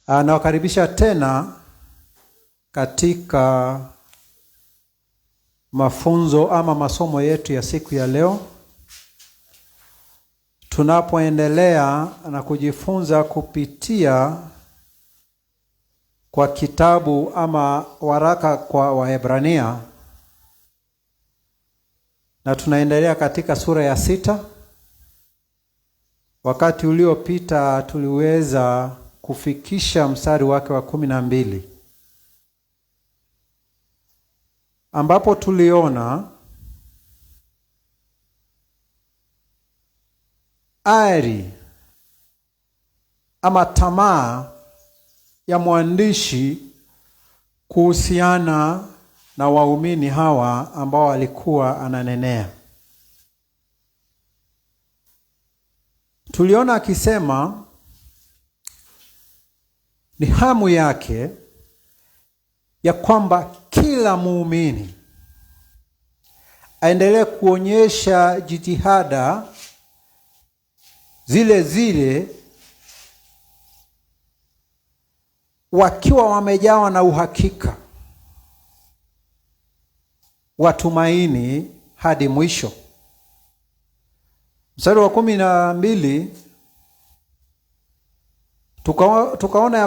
Nawakaribisha tena katika mafunzo ama masomo yetu ya siku ya leo, tunapoendelea na kujifunza kupitia kwa kitabu ama waraka kwa Waebrania, na tunaendelea katika sura ya 6. Wakati uliopita tuliweza kufikisha mstari wake wa 12, ambapo tuliona ari ama tamaa ya mwandishi kuhusiana na waumini hawa ambao alikuwa ananenea. Tuliona akisema ni hamu yake ya kwamba kila muumini aendelee kuonyesha jitihada zile wakiwa wamejawa na uhakika watumaini hadi mwisho. Mstari wa 12 tukaona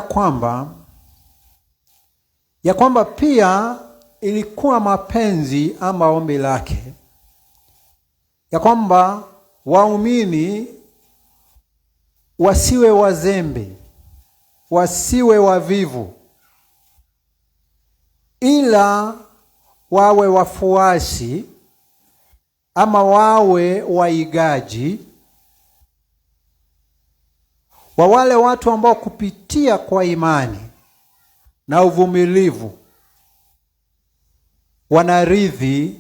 ya kwamba pia ilikuwa mapenzi ama ombi lake ya kwamba waumini wasiwe wazembe, wasiwe wavivu, ila wawe wafuasi ama wawe waigaji wa wale watu ambao kupitia kwa imani na uvumilivu wanarithi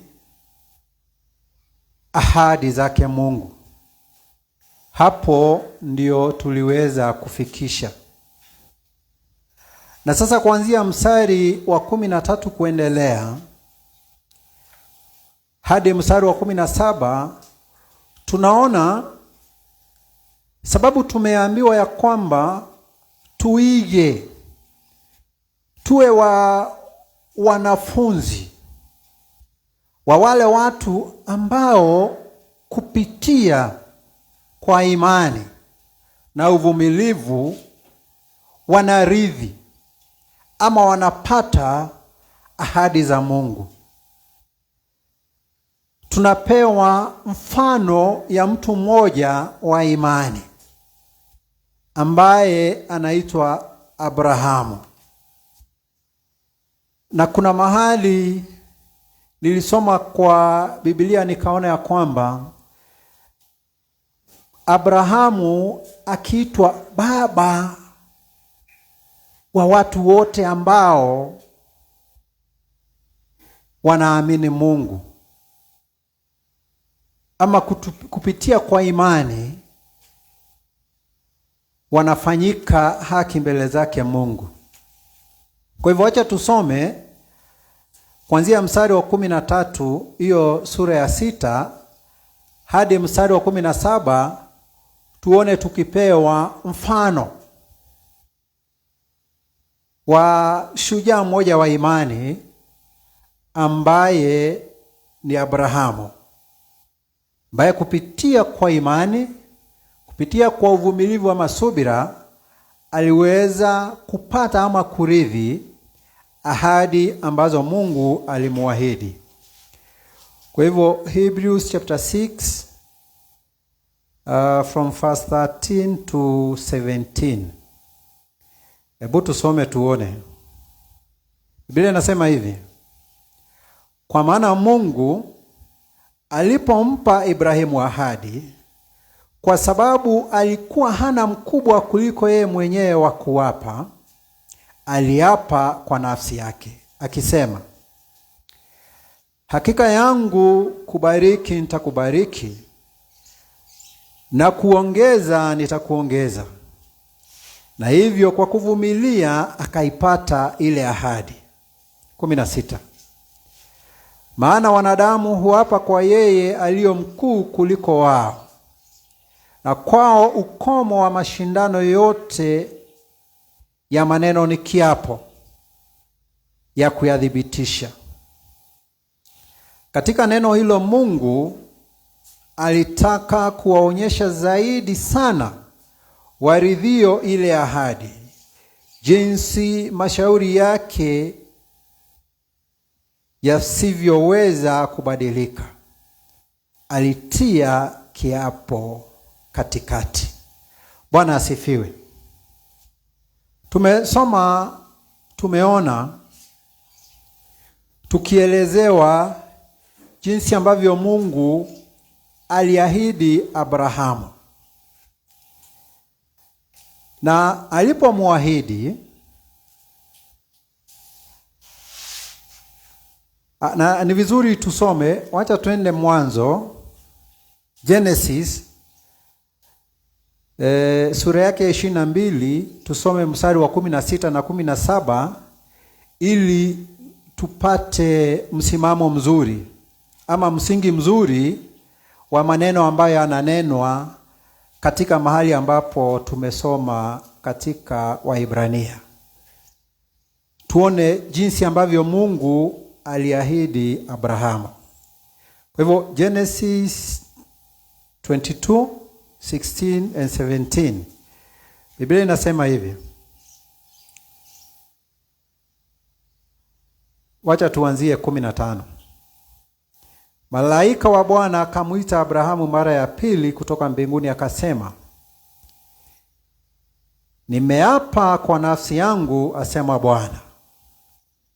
ahadi zake Mungu. Hapo ndio tuliweza kufikisha. Na sasa kuanzia mstari wa 13 kuendelea hadi mstari wa 17 tunaona sababu tumeambiwa ya kwamba tuige, tuwe wanafunzi wa wale watu ambao kupitia kwa imani na uvumilivu wanarithi ama wanapata ahadi za Mungu. Tunapewa mfano ya mtu mmoja wa imani ambaye anaitwa Abrahamu. Na kuna mahali nilisoma kwa Biblia nikaona ya kwamba Abrahamu akiitwa baba wa watu wote ambao wanaamini Mungu, ama kupitia kwa imani wanafanyika haki mbele zake Mungu. Kwa hivyo acha tusome kuanzia mstari wa 13 hiyo sura ya 6 hadi mstari wa 17, tuone tukipewa mfano wa shujaa mmoja wa imani ambaye ni Abrahamu, ambaye kupitia kwa imani, kupitia kwa uvumilivu wa masubira aliweza kupata ama kurithi ahadi ambazo Mungu alimuahidi. Kwa hivyo Hebrews chapter 6 from verse 13 to 17. Hebu tusome tuone. Biblia inasema hivi: kwa maana Mungu alipompa Ibrahimu ahadi, kwa sababu alikuwa hana mkubwa kuliko yeye mwenyewe wa kuwapa, aliapa kwa nafsi yake akisema, hakika yangu kubariki nitakubariki, na kuongeza nitakuongeza. Na hivyo kwa kuvumilia akaipata ile ahadi. 16. Maana wanadamu huapa kwa yeye aliyo mkuu kuliko wao, na kwao ukomo wa mashindano yote ya maneno ni kiapo ya kuyadhibitisha. Katika neno hilo Mungu alitaka kuwaonyesha zaidi sana waridhio ile ahadi, jinsi mashauri yake yasivyoweza kubadilika. Alitia kiapo katikati. Bwana asifiwe. Tumesoma, tumeona, tukielezewa jinsi ambavyo Mungu aliahidi Abrahamu. Na alipomwahidi, na ni vizuri tusome, wacha tuende Mwanzo, Genesis sura yake 22, tusome mstari wa 16 na 17 ili tupate msimamo mzuri ama msingi mzuri wa maneno ambayo yananenwa katika mahali ambapo tumesoma katika Waebrania. Tuone jinsi ambavyo Mungu aliahidi Abrahamu. Kwa hivyo Genesis 22:16 and 17. Biblia inasema hivi. Wacha tuanzie 15. Malaika wa Bwana akamuita Abrahamu mara ya pili kutoka mbinguni akasema, nimeapa kwa nafsi yangu, asema Bwana,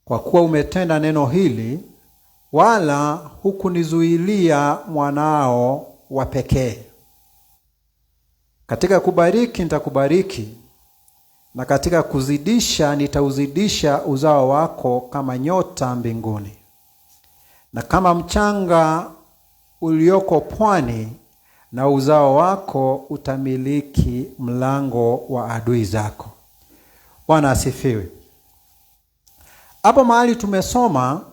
kwa kuwa umetenda neno hili, wala hukunizuilia mwanao wa pekee. Katika kubariki nitakubariki, na katika kuzidisha nitauzidisha uzao wako kama nyota mbinguni, na kama mchanga ulioko pwani, na uzao wako utamiliki mlango wa adui zako. Bwana asifiwe. Hapo mahali tumesoma,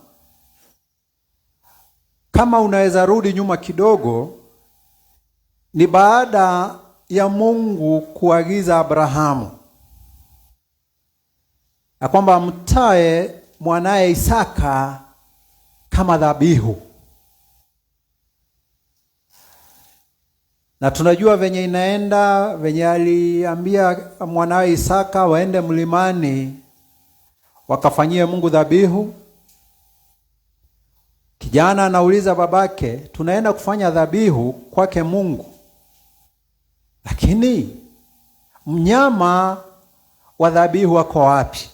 kama unaweza rudi nyuma kidogo, ni baada ya Mungu kuagiza Abrahamu na kwamba mtae mwanaye Isaka kama dhabihu. Na tunajua venye inaenda, venye aliambia mwanawe Isaka waende mlimani wakafanyie Mungu dhabihu. Kijana anauliza babake, tunaenda kufanya dhabihu kwake Mungu, lakini mnyama wa dhabihu wako wapi?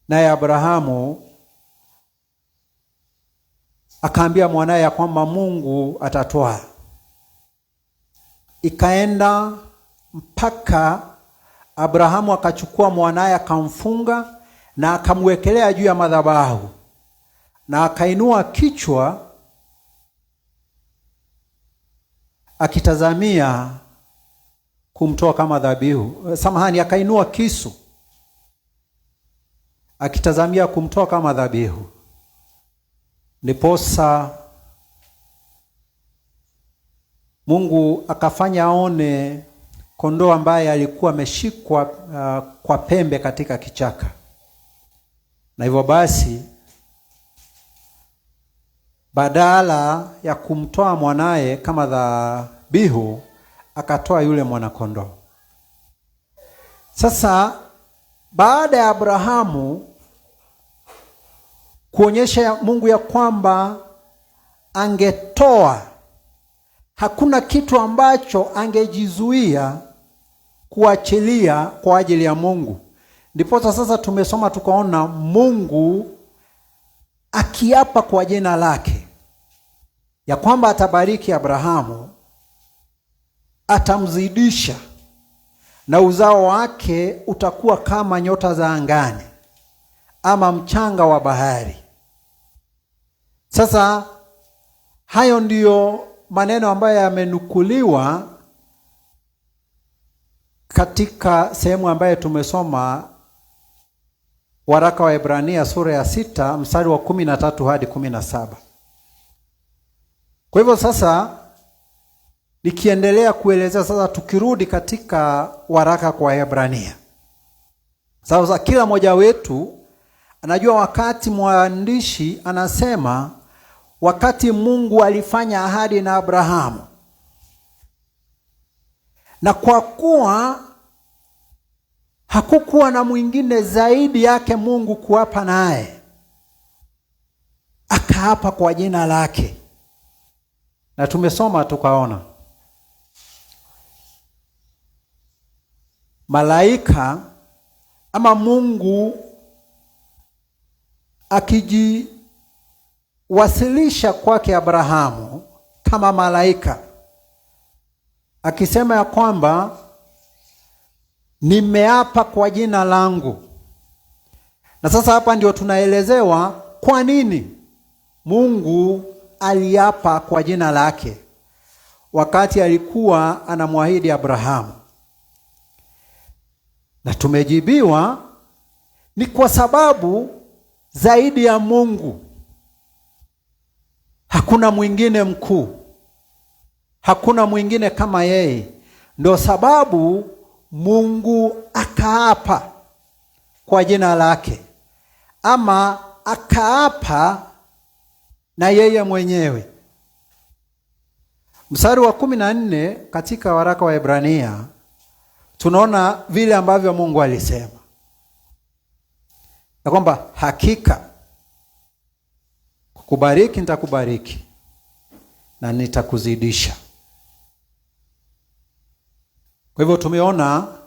Naye Abrahamu akaambia mwanae ya kwamba Mungu atatoa. Ikaenda mpaka Abrahamu akachukua mwanae akamfunga na akamwekelea juu ya madhabahu, na akainua kichwa akitazamia kumtoa kama dhabihu. Akainua kisu akitazamia kumtoa kama dhabihu. Ndiposa Mungu akafanya aone kondoo ambaye alikuwa ameshikwa kwa pembe katika kichaka. Na hivyo basi, badala ya kumtoa mwanaye kama dhabihu, akatoa yule mwana kondoo. Sasa baada ya Abrahamu kuonyesha Mungu ya kwamba angetoa, hakuna kitu ambacho angejizuia kuachilia kwa ajili ya Mungu. Ndipo sasa tumesoma tukaona Mungu akiapa kwa jina lake ya kwamba atabariki Abrahamu, atamzidisha, na uzao wake utakuwa kama nyota za angani ama mchanga wa bahari. Sasa hayo ndiyo maneno ambayo yamenukuliwa katika sehemu ambayo tumesoma, waraka wa Waebrania sura ya 6 mstari wa 13 hadi 17. Kwa hivyo sasa nikiendelea kuelezea, sasa tukirudi katika waraka kwa Waebrania, Sasa kila mmoja wetu anajua wakati mwandishi anasema wakati Mungu alifanya ahadi na Abrahamu, na kwa kuwa hakukuwa na mwingine zaidi yake Mungu kuapa naye, akaapa kwa jina lake. Na tumesoma tukaona malaika ama Mungu akijiwasilisha kwake Abrahamu kama malaika, akisema ya kwamba nimeapa kwa jina langu. Na sasa hapa ndio tunaelezewa kwa nini Mungu aliapa kwa jina lake wakati alikuwa anamwahidi Abrahamu. Na tumejibiwa ni kwa sababu zaidi ya Mungu hakuna mwingine mkuu, hakuna mwingine kama yeye. Ndio sababu Mungu akaapa kwa jina lake, ama akaapa na yeye mwenyewe. Mstari wa 14 katika waraka wa Ibrania tunaona vile ambavyo Mungu alisema ya kwamba hakika kukubariki nitakubariki na nitakuzidisha. Kwa hivyo tumeona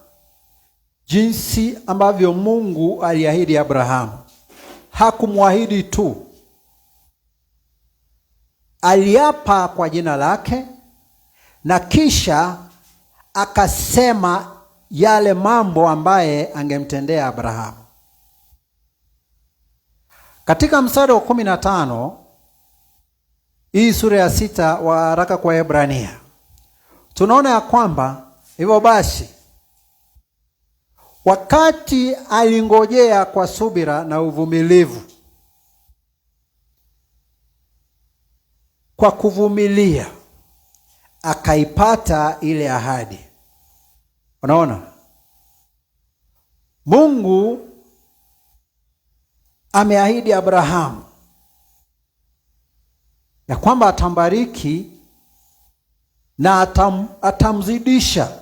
jinsi ambavyo Mungu aliahidi Abrahamu. Hakumwahidi tu, aliapa kwa jina lake na kisha akasema yale mambo ambaye angemtendea Abrahamu. Katika mstari wa 15 hii sura ya 6 wa waraka kwa Ibrania tunaona ya kwamba hivyo basi wakati alingojea kwa subira na uvumilivu, kwa kuvumilia akaipata ile ahadi. Unaona, Mungu ameahidi Abrahamu ya kwamba atambariki na atamzidisha,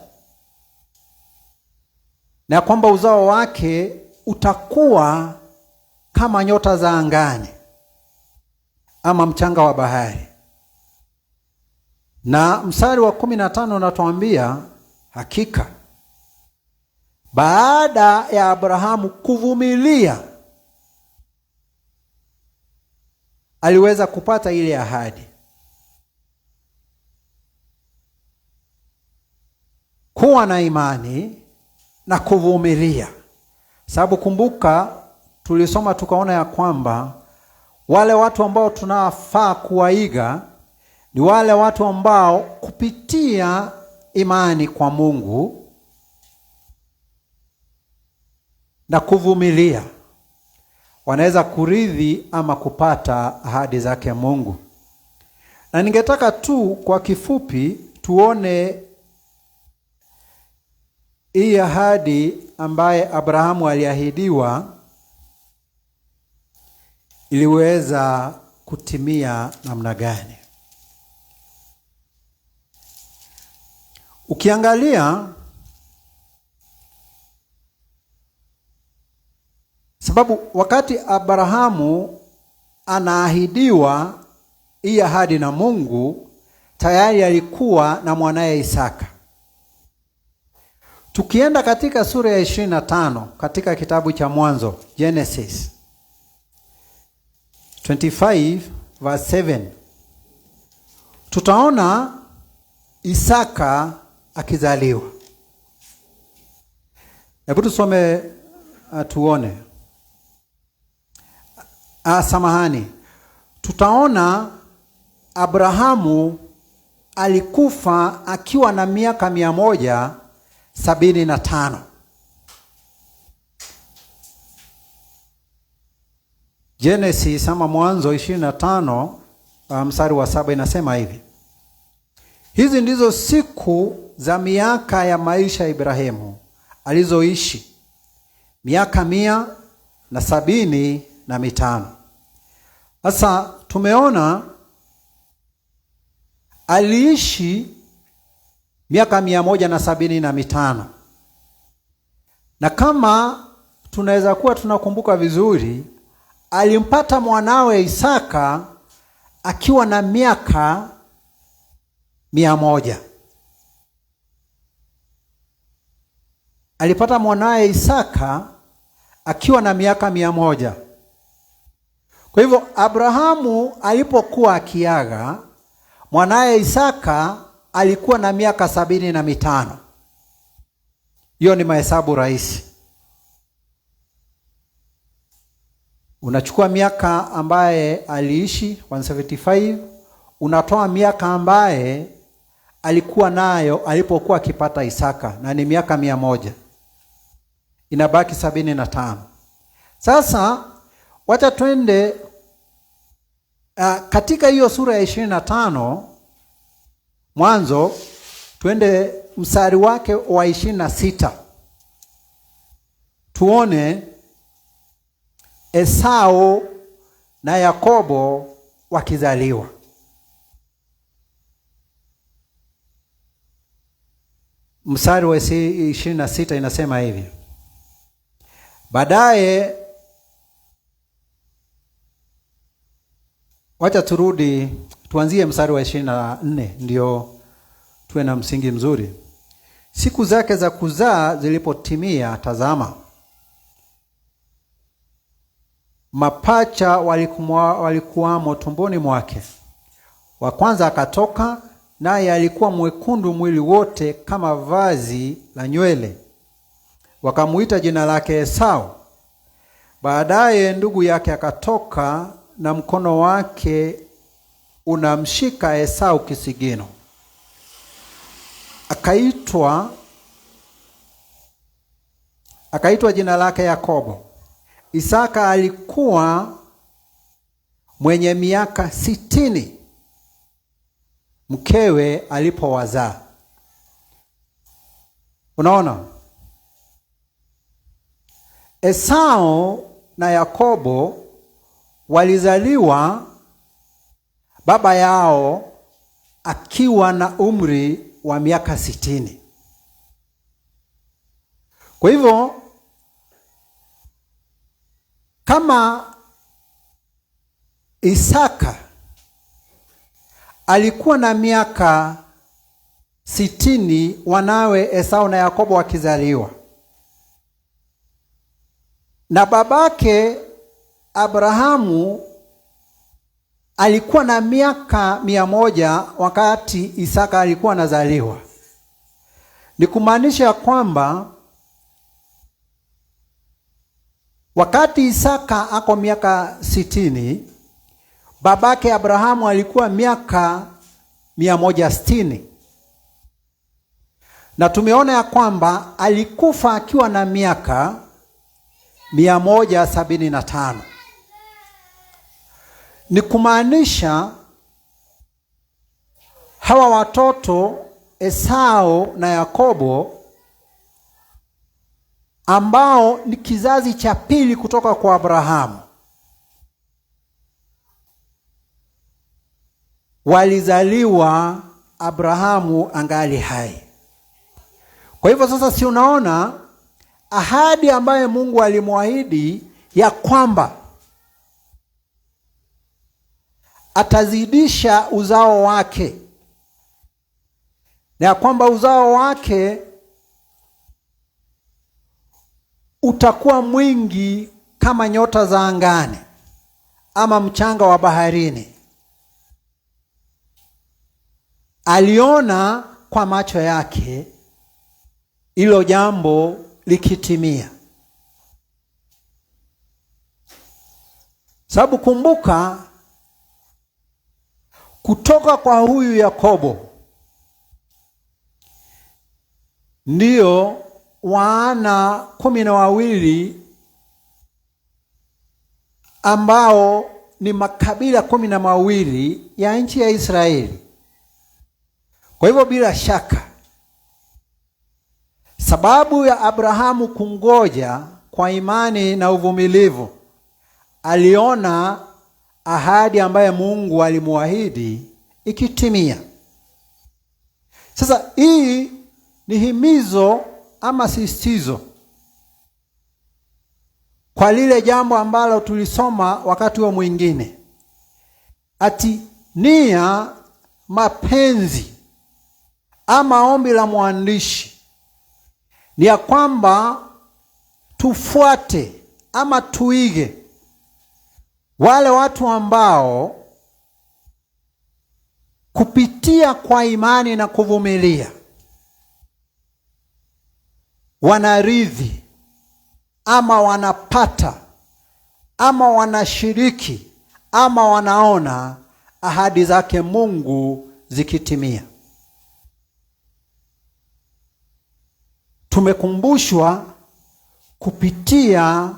na kwamba uzao wake utakuwa kama nyota za angani ama mchanga wa bahari. Na mstari wa 15 unatuambia hakika baada ya Abrahamu kuvumilia aliweza kupata ile ahadi. Kuwa na imani na kuvumilia. Sababu kumbuka tulisoma tukaona ya kwamba wale watu ambao tunafaa kuwaiga ni wale watu ambao kupitia imani kwa Mungu na kuvumilia wanaweza kurithi ama kupata ahadi zake Mungu. Na ningetaka tu kwa kifupi tuone hii ahadi ambaye Abrahamu aliahidiwa iliweza kutimia namna gani. Ukiangalia sababu wakati Abrahamu anaahidiwa hii ahadi na Mungu, tayari alikuwa na mwanae Isaka. Tukienda katika sura ya 25 katika kitabu cha Mwanzo, Genesis 25 verse 7, tutaona Isaka akizaliwa. Hebu tusome tuone. Samahani. Tutaona Abrahamu alikufa akiwa na miaka 175. Genesis ama Mwanzo 25 mstari wa 7 inasema hivi: hizi ndizo siku za miaka ya maisha ya Ibrahimu alizoishi, miaka 175. Sasa tumeona aliishi miaka 175, na kama tunaweza kuwa tunakumbuka vizuri, alimpata mwanawe Isaka akiwa na miaka 100. Alipata mwanawe Isaka akiwa na miaka 100. Kwa hivyo Abrahamu alipokuwa akiaga, mwanawe Isaka alikuwa na miaka 75. Hiyo ni mahesabu rahisi. Unachukua miaka ambaye aliishi 175, unatoa miaka ambaye alikuwa nayo alipokuwa akipata Isaka, na ni miaka 100. Inabaki 75. Sasa wacha twende katika hiyo sura ya 25 Mwanzo, twende mstari wake wa 26. Tuone Esau na Yakobo wakizaliwa. Mstari wa 26 inasema hivi: baadaye, wacha turudi tuanzie mstari wa 24 ndio tuwe na msingi mzuri. Siku zake za kuzaa zilipotimia, tazama, mapacha walikuwamo tumboni mwake. Wa kwanza akatoka, naye alikuwa mwekundu mwili wote kama vazi la nywele. Wakamuita jina lake Esau. Baadaye ndugu yake akatoka, na mkono wake unamshika Esau kisigino. Akaitwa jina lake Yakobo. Isaka alikuwa mwenye miaka 60 mkewe alipowazaa. Unaona, Esau na Yakobo walizaliwa baba yao akiwa na umri wa miaka 60. Kwa hivyo kama Isaka alikuwa na miaka 60 wanawe Esau na Yakobo wakizaliwa, na babake Abrahamu alikuwa na miaka 100 wakati Isaka alikuwa anazaliwa, ni kumaanisha kwamba wakati Isaka ako miaka 60, babake Abrahamu alikuwa miaka 160. Na tumeona ya kwamba alikufa akiwa na miaka 175. Ni kumaanisha hawa watoto Esau na Yakobo, ambao ni kizazi cha pili kutoka kwa Abrahamu, walizaliwa Abrahamu angali hai. Kwa hivyo sasa, si unaona ahadi ambayo Mungu alimwahidi ya kwamba atazidisha uzao wake, na ya kwamba uzao wake utakuwa mwingi kama nyota za angani ama mchanga wa baharini. Aliona kwa macho yake hilo jambo likitimia. Sababu kumbuka, kutoka kwa huyu Yakobo ndio wana 12 ambao ni makabila 12 ya nchi ya Israeli. Kwa hivyo bila shaka sababu ya Abrahamu kungoja kwa imani na uvumilivu aliona ahadi ambaye Mungu alimuahidi ikitimia. Sasa hii ni himizo ama sisitizo kwa lile jambo ambalo tulisoma wakati wa mwingine. Ati nia, mapenzi ama ombi la mwandishi ni ya kwamba tufuate ama tuige wale watu ambao kupitia kwa imani na kuvumilia wanarithi ama wanapata ama wanashiriki ama wanaona ahadi zake Mungu zikitimia. Tumekumbushwa kupitia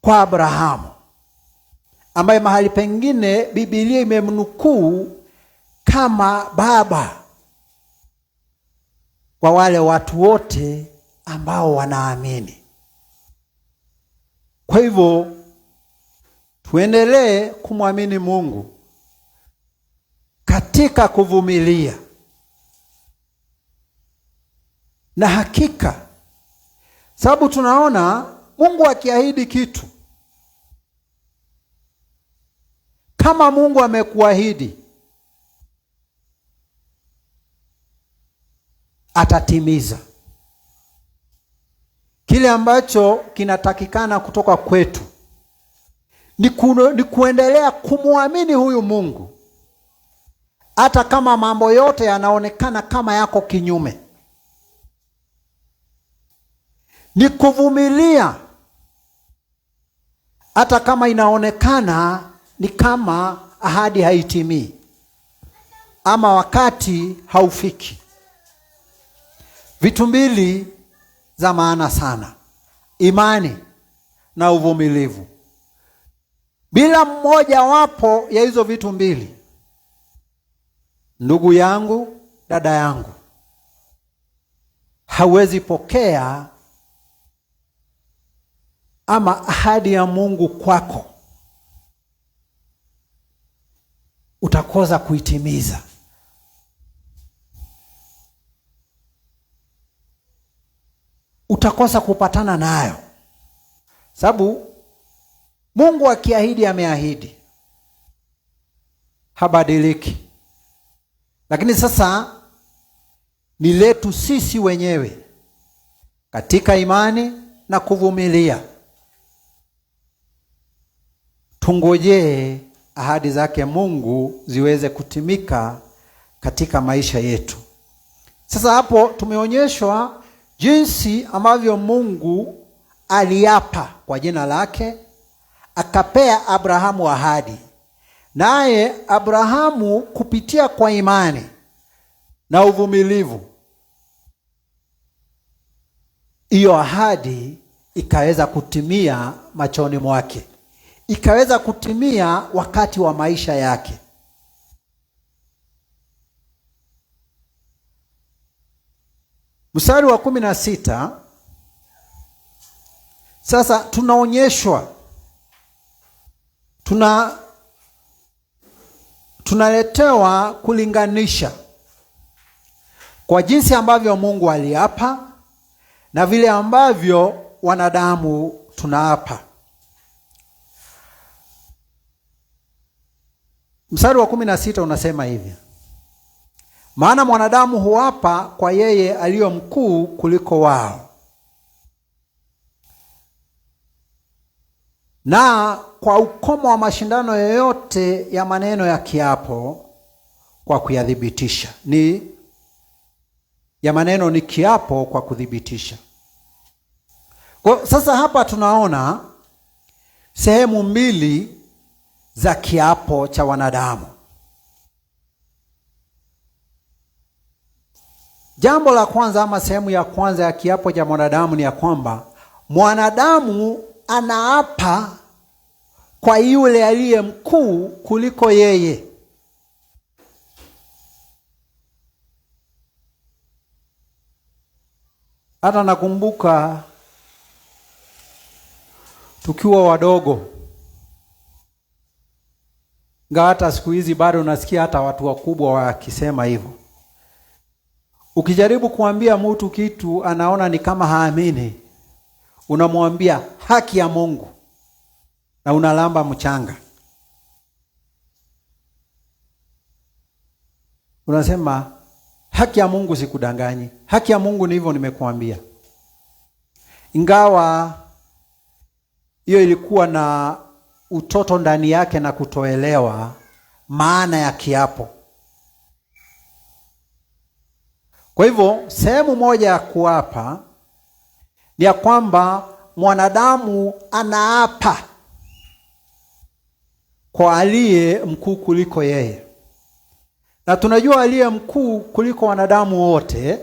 kwa Abrahamu ambaye mahali pengine Biblia imemnukuu kama baba wa wale watu wote ambao wanaamini. Kwa hivyo tuendelee kumwamini Mungu katika kuvumilia, na hakika sababu tunaona Mungu akiahidi kitu, kama Mungu amekuahidi atatimiza. Kile ambacho kinatakikana kutoka kwetu ni kuendelea kumwamini huyu Mungu hata kama mambo yote yanaonekana kama yako kinyume. Ni kuvumilia hata kama inaonekana ni kama ahadi haitimii ama wakati haufiki. Vitu mbili za maana sana: imani na uvumilivu. Bila mmoja wapo ya hizo vitu mbili, ndugu yangu, dada yangu, hauwezi pokea ama ahadi ya Mungu kwako, utakosa kuitimiza. Utakosa kupatana nayo. Sababu Mungu akiahidi ameahidi, habadiliki. Lakini sasa ni letu sisi wenyewe katika imani na kuvumilia, tungojee ahadi zake Mungu ziweze kutimika katika maisha yetu. Sasa hapo tumeonyeshwa jinsi ambavyo Mungu aliapa kwa jina lake, akapea Abrahamu ahadi. Naye Abrahamu kupitia kwa imani na uvumilivu, hiyo ahadi ikaweza kutimia machoni mwake, ikaweza kutimia wakati wa maisha yake. Mstari wa 16, sasa tunaonyeshwa, tunaletewa kulinganisha kwa jinsi ambavyo Mungu aliapa na vile ambavyo wanadamu tunaapa. Mstari wa 16 unasema hivi: maana mwanadamu huapa kwa yeye aliyo mkuu kuliko wao, na kwa ukomo wa mashindano yoyote ya maneno ya kiapo kwa kuyathibitisha. Ni ya maneno ni kiapo kwa kuthibitisha. Kwa sasa hapa tunaona sehemu mbili za kiapo cha wanadamu. Jambo la kwanza ama sehemu ya kwanza ya kiapo cha mwanadamu ni ya kwamba mwanadamu anaapa kwa yule aliye mkuu kuliko yeye. Hata nakumbuka tukiwa wadogo. Hata siku hizi bado nasikia hata watu wakubwa wakisema hivyo. Ukijaribu kuambia mtu kitu anaona ni kama haamini, unamwambia haki ya Mungu na unalamba mchanga. Unasema haki ya Mungu sikudanganyi. Haki ya Mungu ni hivyo nimekuambia. Ingawa hiyo ilikuwa na utoto ndani yake na kutoelewa maana ya kiapo. Kwa hivyo sehemu moja ya kuapa ni ya kwamba mwanadamu anaapa kwa aliye mkuu kuliko yeye. Na tunajua aliye mkuu kuliko wanadamu wote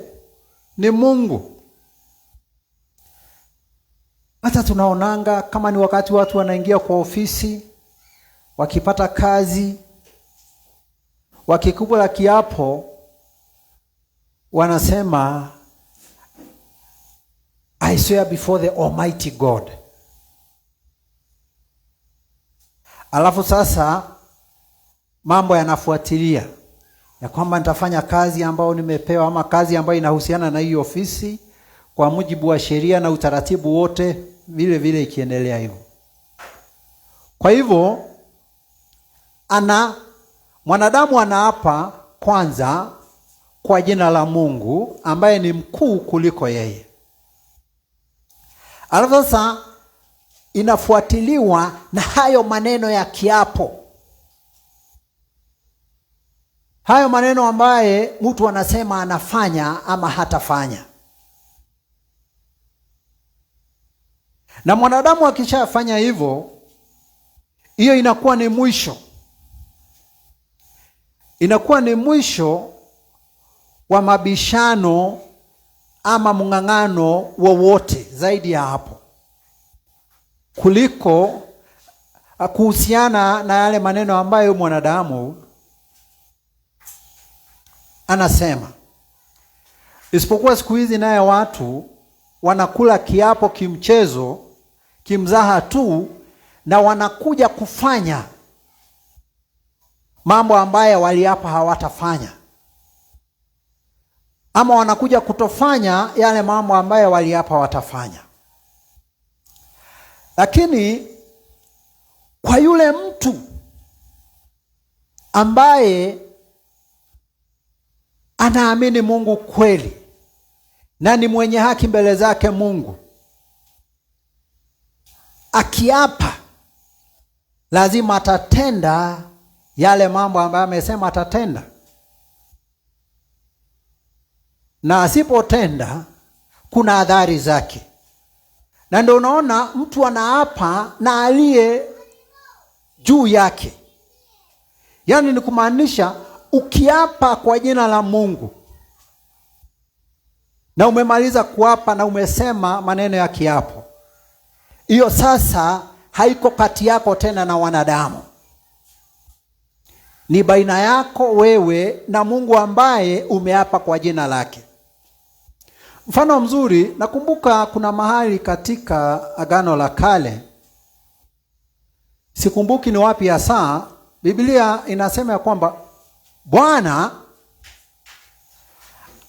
ni Mungu. Hata tunaonanga kama ni wakati watu wanaingia kwa ofisi, wakipata kazi, wakikubwa kiapo, wanasema I swear before the Almighty God. Alafu sasa mambo yanafuatilia ya kwamba nitafanya kazi ambayo nimepewa ama kazi ambayo inahusiana na hiyo ofisi kwa mujibu wa sheria na utaratibu wote, vile vile ikiendelea hivyo. Kwa hivyo mwanadamu anaapa kwanza kwa jina la Mungu ambaye ni mkuu kuliko yeye. Alafu sasa inafuatiliwa na hayo maneno ya kiapo. Hayo maneno ambaye mtu anasema anafanya ama hatafanya. Na mwanadamu akishafanya hivyo, hiyo inakuwa ni mwisho. Inakuwa ni mwisho wa mabishano ama mng'ang'ano wowote zaidi ya hapo, kuliko kuhusiana na yale maneno ambayo mwanadamu anasema. Isipokuwa siku hizi naye watu wanakula kiapo kimchezo, kimzaha tu, na wanakuja kufanya mambo ambayo waliapa hawatafanya. Ama wanakuja kutofanya yale mambo ambayo waliapa watafanya. Lakini kwa yule mtu ambaye anaamini Mungu kweli na ni mwenye haki mbele zake Mungu, akiapa lazima atatenda yale mambo ambayo amesema atatenda. Na asipotenda kuna adhari zake. Na ndio unaona mtu anaapa na aliye juu yake. Yaani ni kumaanisha ukiapa kwa jina la Mungu na umemaliza kuapa na umesema maneno ya kiapo, hiyo sasa haiko kati yako tena na wanadamu. Ni baina yako wewe na Mungu ambaye umeapa kwa jina lake. Mfano mzuri, nakumbuka kuna mahali katika Agano la Kale, sikumbuki ni wapi hasa, Biblia inasema ya kwamba Bwana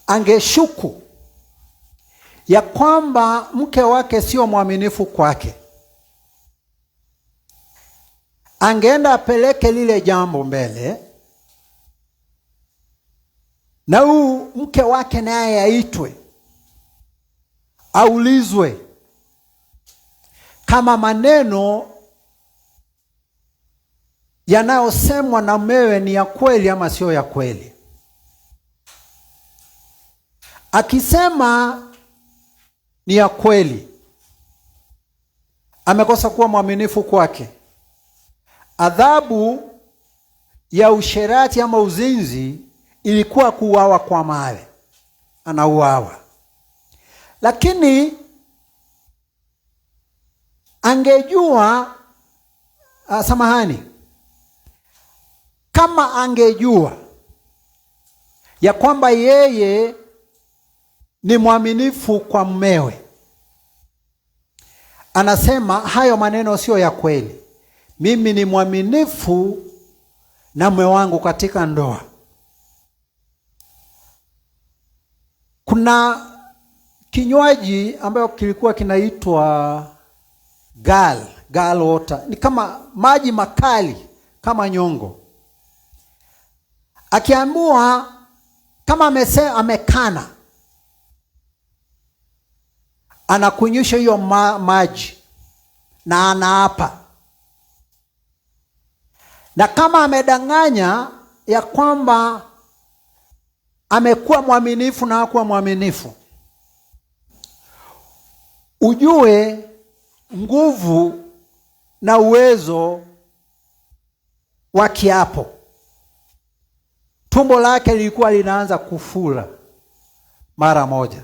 angeshuku ya kwamba mke wake sio mwaminifu kwake, angeenda apeleke lile jambo mbele, na mke wake naye aitwe, aulizwe kama maneno yanayosemwa na mumewe ni ya kweli ama sio ya kweli. Akisema ni ya kweli, amekosa kuwa mwaminifu kwake, adhabu ya usherati ama uzinzi ilikuwa kuuawa kwa mawe, anauawa. Lakini angejua kama angejua ya kwamba yeye ni mwaminifu kwa mumewe, anasema hayo maneno sio ya kweli. Mimi ni mwaminifu na mume wangu katika ndoa. Kuna kinywaji ambayo kilikuwa kinaitwa gal water. Ni kama maji makali kama nyongo. Akiamua kama amekana, anakunyusha hiyo maji na anaapa. Na kama amedanganya ya kwamba amekuwa mwaminifu na hakuwa mwaminifu, ujue nguvu na uwezo wa kiapo. Tumbo lake lilikuwa linaanza kufura mara moja.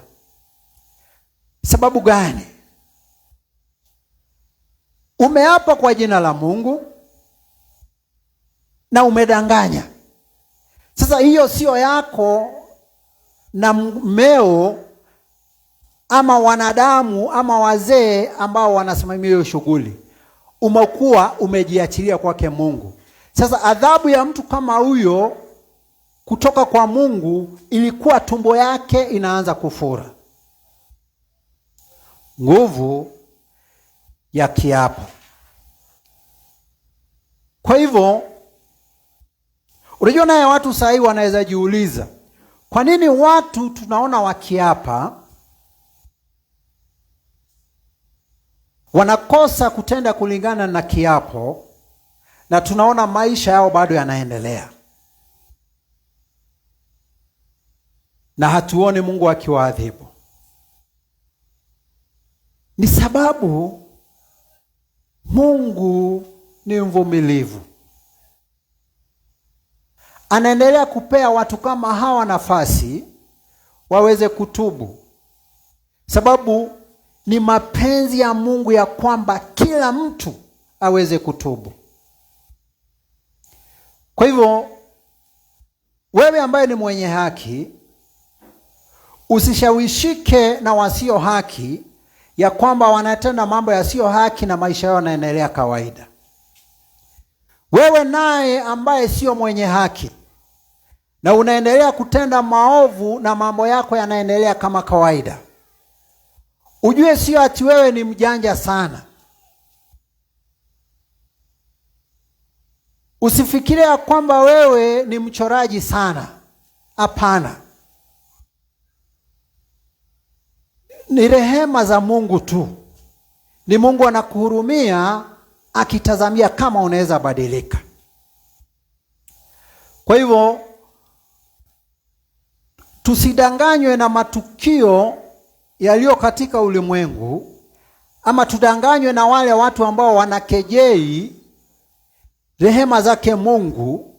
Sababu gani? Umeapa kwa jina la Mungu na umedanganya. Sasa hiyo sio yako na mmeo ama wanadamu ama wazee ambao wanasimamia hiyo shughuli. Umekuwa umejiachilia kwake Mungu. Sasa adhabu ya mtu kama huyo kutoka kwa Mungu ilikuwa tumbo yake inaanza kufura. Nguvu ya kiapo. Kwa hivyo, unajua naye watu sahi wanaweza jiuliza, kwa nini watu tunaona wakiapa wanakosa kutenda kulingana na kiapo, na tunaona maisha yao bado yanaendelea, na hatuone Mungu akiwaadhibu? Ni sababu Mungu ni mvumilivu. Anaendelea kupea watu kama hawa nafasi waweze kutubu. Sababu ni mapenzi ya Mungu ya kwamba kila mtu aweze kutubu. Kwa hivyo, wewe ambaye ni mwenye haki, usishawishike na wasio haki ya kwamba wanatenda mambo yasiyo haki na maisha yao yanaendelea kawaida. Wewe naye ambaye sio mwenye haki na unaendelea kutenda maovu na mambo yako yanaendelea kama kawaida, ujue sio ati wewe ni mjanja sana. Usifikiria kwamba wewe ni mchoraji sana. Hapana. Ni rehema za Mungu tu. Ni Mungu anakuhurumia akitazamia kama unaweza badilika. Kwa hivyo, tusidanganywe na matukio yaliyo katika ulimwengu, ama tudanganywe na wale watu ambao wanakejei rehema zake Mungu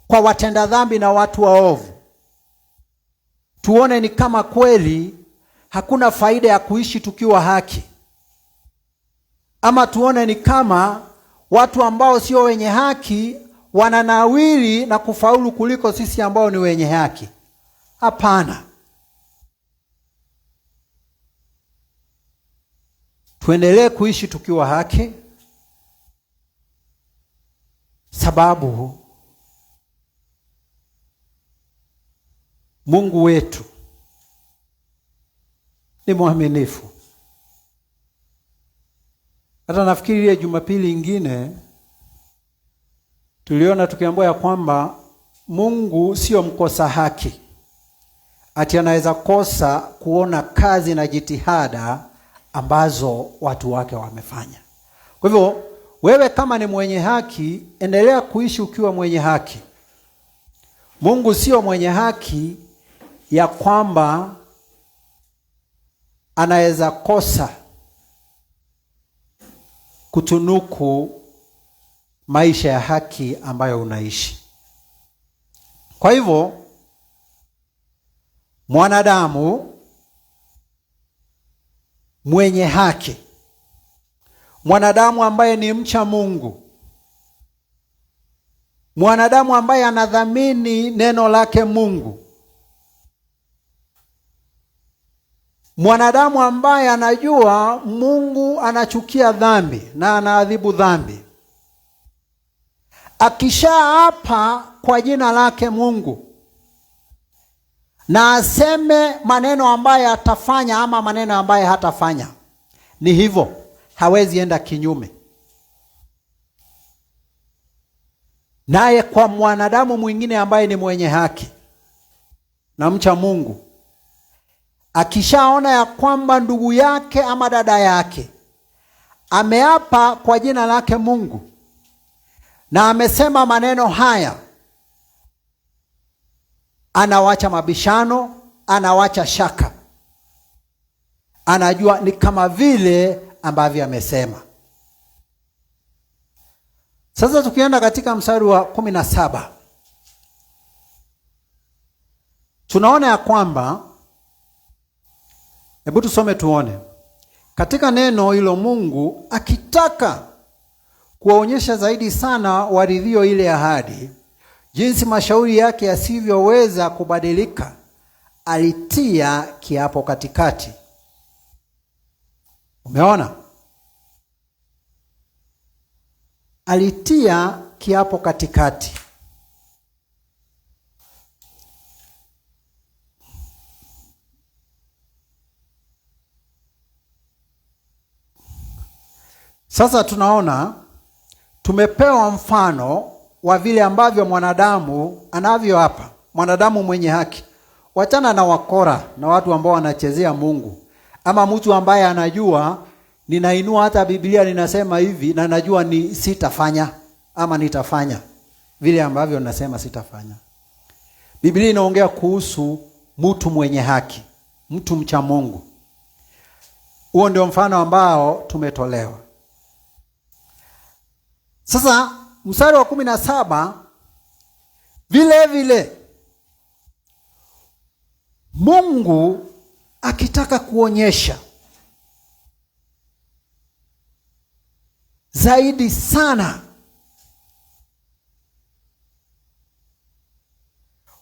kwa watenda dhambi na watu waovu. Tuone ni kama kweli hakuna faida ya kuishi tukiwa haki, ama tuone ni kama watu ambao sio wenye haki wananawiri na kufaulu kuliko sisi ambao ni wenye haki. Hapana. Tuendelee kuishi tukiwa haki, sababu Mungu wetu ni mwaminifu. Hata nafikiri ile Jumapili ingine tuliona tukiambiwa ya kwamba Mungu sio mkosa haki, ati anaweza kosa kuona kazi na jitihada ambazo watu wake wamefanya. Kwa hivyo, wewe kama ni mwenye haki, endelea kuishi ukiwa mwenye haki. Mungu sio mwenye haki ya kwamba anaweza kosa kutunuku maisha ya haki ambayo unaishi. Kwa hivyo, mwanadamu mwenye haki, mwanadamu ambaye ni mcha Mungu, mwanadamu ambaye anadhamini neno lake Mungu, Mwanadamu ambaye anajua Mungu anachukia dhambi na anaadhibu dhambi, akishaapa kwa jina lake Mungu na aseme maneno ambaye atafanya ama maneno ambaye hatafanya, ni hivyo, hawezi enda kinyume. Naye kwa mwanadamu mwingine ambaye ni mwenye haki na mcha Mungu, akishaona ya kwamba ndugu yake ama dada yake ameapa kwa jina lake Mungu na amesema maneno haya, anawacha mabishano, anawacha shaka, anajua ni kama vile ambavyo amesema. Sasa tukienda katika mstari wa 17, tunaona ya kwamba, hebu tusome tuone. Katika neno hilo Mungu akitaka kuwaonyesha zaidi sana waridhio ile ahadi, jinsi mashauri yake yasivyoweza kubadilika, alitia kiapo katikati. Umeona? Alitia kiapo katikati. Sasa tunaona tumepewa mfano wa vile ambavyo mwanadamu anavyoapa, mwanadamu mwenye haki. Wachana na wakora na watu ambao wanachezea Mungu, ama mtu ambaye anajua ninainua hata Biblia ninasema hivi na najua ni sitafanya ama nitafanya vile ambavyo nasema sitafanya. Biblia inaongea kuhusu mtu mwenye haki, mtu mcha Mungu. Huo ndio mfano ambao tumetolewa. Sasa mstari wa 17, vile vile Mungu akitaka kuonyesha zaidi sana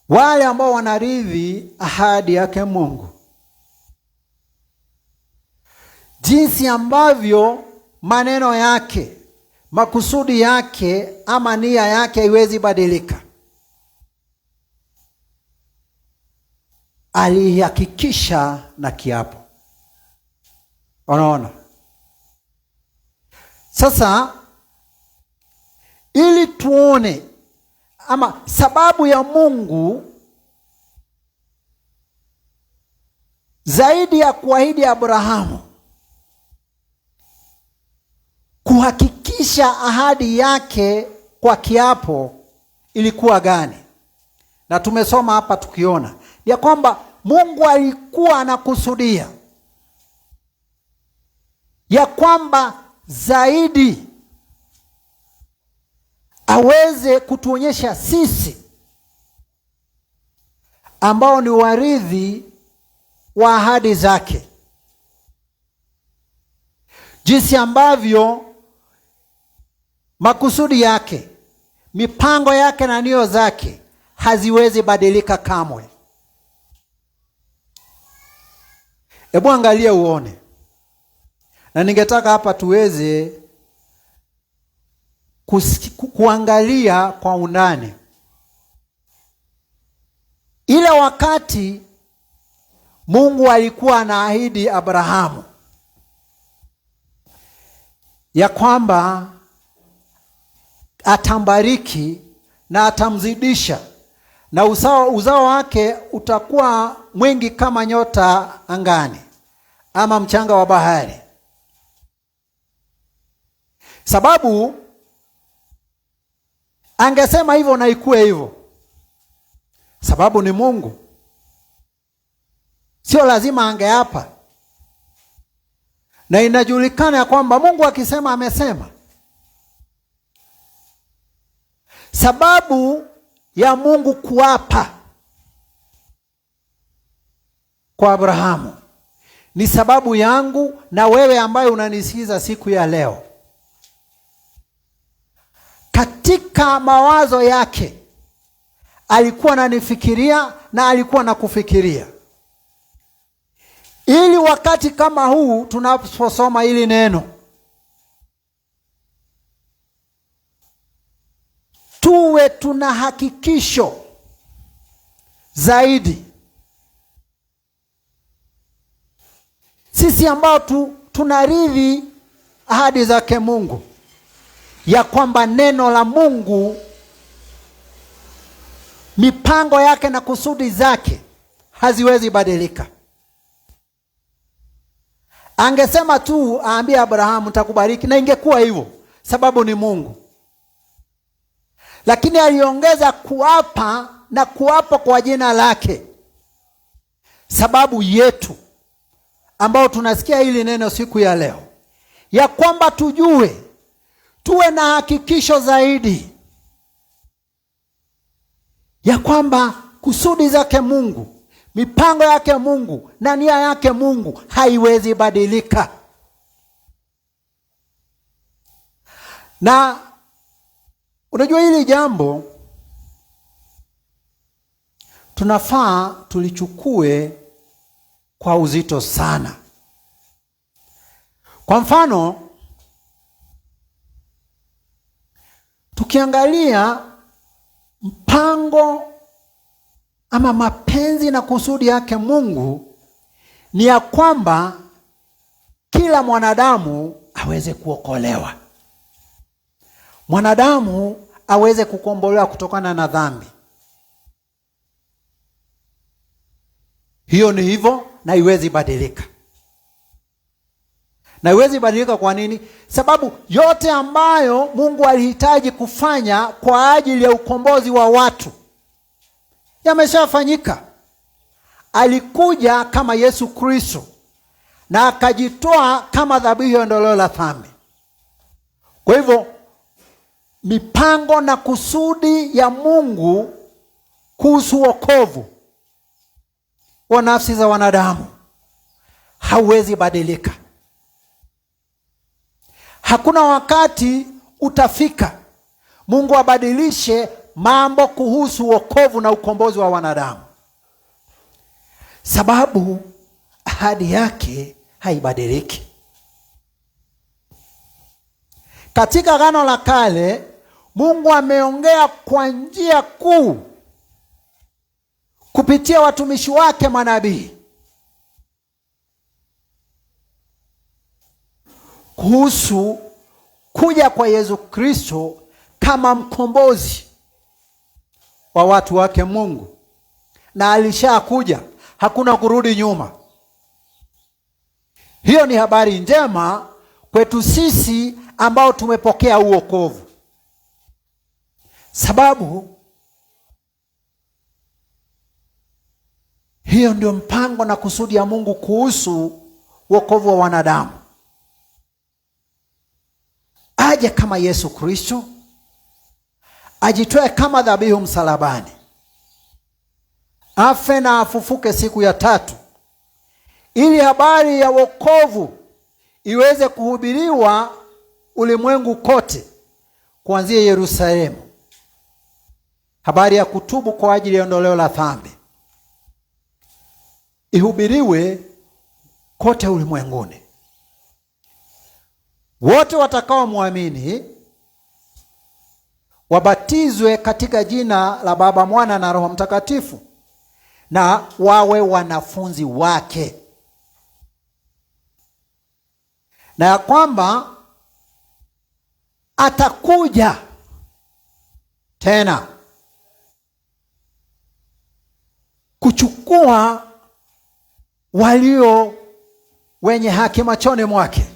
wale ambao wanaridhi ahadi yake Mungu, jinsi ambavyo maneno yake, makusudi yake ama nia yake haiwezi badilika, alihakikisha na kiapo. Unaona? Sasa ili tuone ama sababu ya Mungu zaidi ya kuahidi Abrahamu kuhakikisha ahadi yake kwa kiapo ilikuwa gani? Na tumesoma hapa tukiona ya kwamba Mungu alikuwa anakusudia ya kwamba zaidi aweze kutuonyesha sisi ambao ni warithi wa ahadi zake, jinsi ambavyo makusudi yake, mipango yake na nia zake haziwezi badilika kamwe. Hebu angalia uone. Na ningetaka hapa tuweze kuangalia kwa undani ile wakati Mungu alikuwa anaahidi Abrahamu ya kwamba atambariki na atamzidisha na uzao wake utakuwa mwingi kama nyota angani ama mchanga wa bahari. Sababu angesema hivyo na ikuwe hivyo, sababu ni Mungu. Sio lazima angeapa. Na inajulikana ya kwamba Mungu akisema amesema. Sababu ya Mungu kuapa kwa Abrahamu ni sababu yangu na wewe ambaye unanisikiza siku ya leo. Katika mawazo yake alikuwa ananifikiria na alikuwa anakufikiria. ili wakati kama huu tunaposoma hili neno tuwe tuna hakikisho zaidi. Sisi ambao tunaridhi ahadi zake Mungu, ya kwamba neno la Mungu, mipango yake na kusudi zake haziwezi badilika. Angesema tu aambie Abrahamu nitakubariki, na ingekuwa hivyo, sababu ni Mungu. Lakini aliongeza kuapa, na kuapa kwa jina lake, sababu yetu ambao tunasikia hili neno siku ya leo, ya kwamba tuwe na hakikisho zaidi ya kwamba kusudi zake Mungu, mipango yake Mungu na nia yake Mungu haiwezi badilika. Na unajua hili jambo tunafaa tulichukue kwa uzito sana. Kwa mfano, tukiangalia mpango ama mapenzi na kusudi yake Mungu ni ya kwamba kila mwanadamu aweze kuokolewa. Mwanadamu aweze kukombolewa kutokana na dhambi. Hiyo ni hivyo, na iwezi badilika. Na iwezi badilika kwa nini? Sababu yote ambayo Mungu alihitaji kufanya kwa ajili ya ukombozi wa watu yameshafanyika. Alikuja kama Yesu Kristo na akajitoa kama dhabihu ya ondoleo la dhambi. Kwa hivyo mipango na kusudi ya Mungu kuhusu wokovu wa nafsi za wanadamu hauwezi badilika. Hakuna wakati utafika Mungu abadilishe mambo kuhusu wokovu na ukombozi wa wanadamu, sababu ahadi yake haibadiliki. Katika Agano la Kale Mungu ameongea kwa njia kuu kupitia watumishi wake manabii kuhusu kuja kwa Yesu Kristo kama mkombozi wa watu wake Mungu. Na alishakuja, hakuna kurudi nyuma. Hiyo ni habari njema kwetu sisi ambao tumepokea uokovu, sababu hiyo ndio mpango na kusudi ya Mungu kuhusu wokovu wa wanadamu. Aje kama Yesu Kristo, ajitoe kama dhabihu msalabani, afe na afufuke siku ya tatu, ili habari ya wokovu iweze kuhubiriwa ulimwengu kote, kuanzia Yerusalemu. Habari ya kutubu kwa ajili ya ondoleo la dhambi ihubiriwe kote ulimwenguni. Wote watakao muamini wabatizwe katika jina la Baba, Mwana na Roho Mtakatifu, na wawe wanafunzi wake. Na ya kwamba atakuja tena kuchukua walio wenye haki machoni mwake,